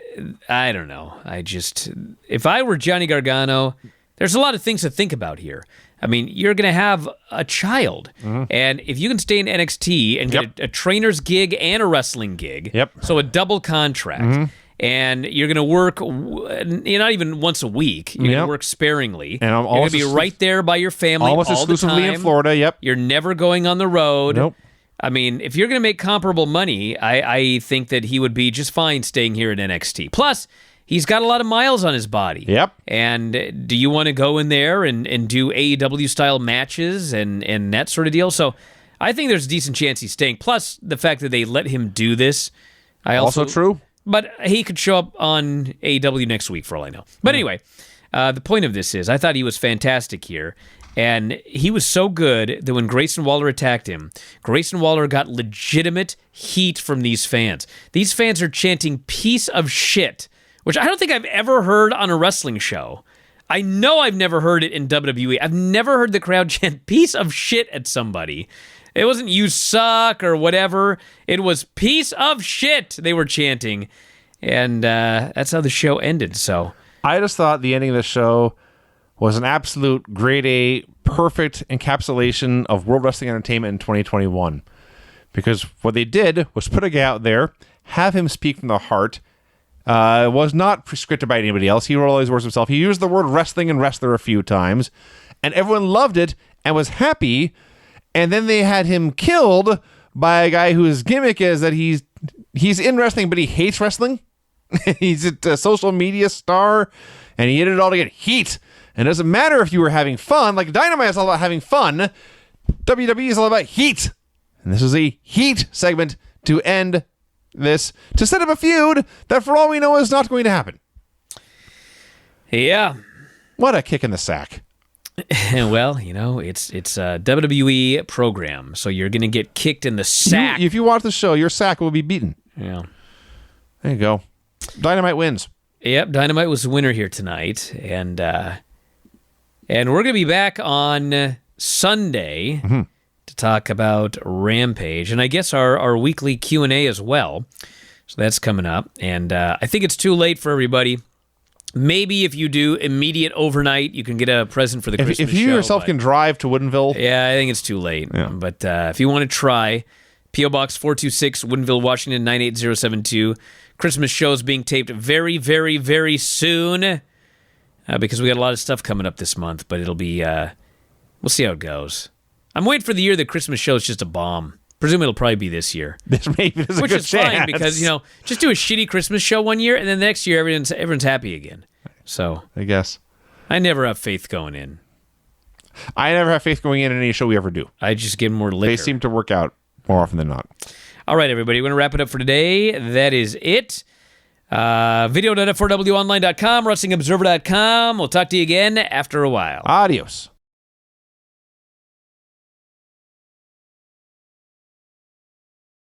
don't know. If I were Johnny Gargano, there's a lot of things to think about here. I mean, you're going to have a child, and if you can stay in NXT and get a trainer's gig and a wrestling gig, so a double contract, and you're going to work, not even once a week, you're going to work sparingly, and you're going to be right there by your family all the time. Almost exclusively in Florida, You're never going on the road. Nope. I mean, if you're going to make comparable money, I think that he would be just fine staying here at NXT. Plus, he's got a lot of miles on his body. Yep. And do you want to go in there and do AEW-style matches and that sort of deal? So I think there's a decent chance he's staying. Plus, the fact that they let him do this. Also true. But he could show up on AEW next week for all I know. But anyway, the point of this is I thought he was fantastic here. And he was so good that when Grayson Waller attacked him, Grayson Waller got legitimate heat from these fans. These fans are chanting piece of shit, which I don't think I've ever heard on a wrestling show. I know I've never heard it in WWE. I've never heard the crowd chant piece of shit at somebody. It wasn't you suck or whatever. It was piece of shit they were chanting. And that's how the show ended. So I just thought the ending of the show was an absolute grade A, perfect encapsulation of World Wrestling Entertainment in 2021. Because what they did was put a guy out there, have him speak from the heart. It was not prescripted by anybody else. He wrote all his words himself. He used the word wrestling and wrestler a few times. And everyone loved it and was happy. And then they had him killed by a guy whose gimmick is that he's in wrestling, but he hates wrestling. He's a social media star. And he did it all to get heat. And it doesn't matter if you were having fun. Like Dynamite is all about having fun. WWE is all about heat. And this is a heat segment to end this, to set up a feud that for all we know is not going to happen. Yeah. What a kick in the sack. Well, it's a WWE program, so you're going to get kicked in the sack. If you watch the show, your sack will be beaten. Yeah. There you go. Dynamite wins. Yep, Dynamite was the winner here tonight, and we're going to be back on Sunday to talk about Rampage, and I guess our weekly Q&A as well. So that's coming up, and I think it's too late for everybody. Maybe if you do immediate overnight, you can get a present for the Christmas show. If you yourself can drive to Woodinville. Yeah, I think it's too late. Yeah. But if you want to try, P.O. Box 426, Woodinville, Washington, 98072. Christmas show is being taped very, very, very soon because we got a lot of stuff coming up this month, but it'll be, we'll see how it goes. I'm waiting for the year that Christmas show is just a bomb. Presume it'll probably be this year. There's a Which good is chance. fine because, just do a shitty Christmas show one year and then the next year everyone's happy again. So I guess. I never have faith going in. I never have faith going in any show we ever do. I just give more liquor. They seem to work out more often than not. All right, everybody, we're going to wrap it up for today. That is it. Video.f4wonline.com, WrestlingObserver.com. We'll talk to you again after a while. Adios.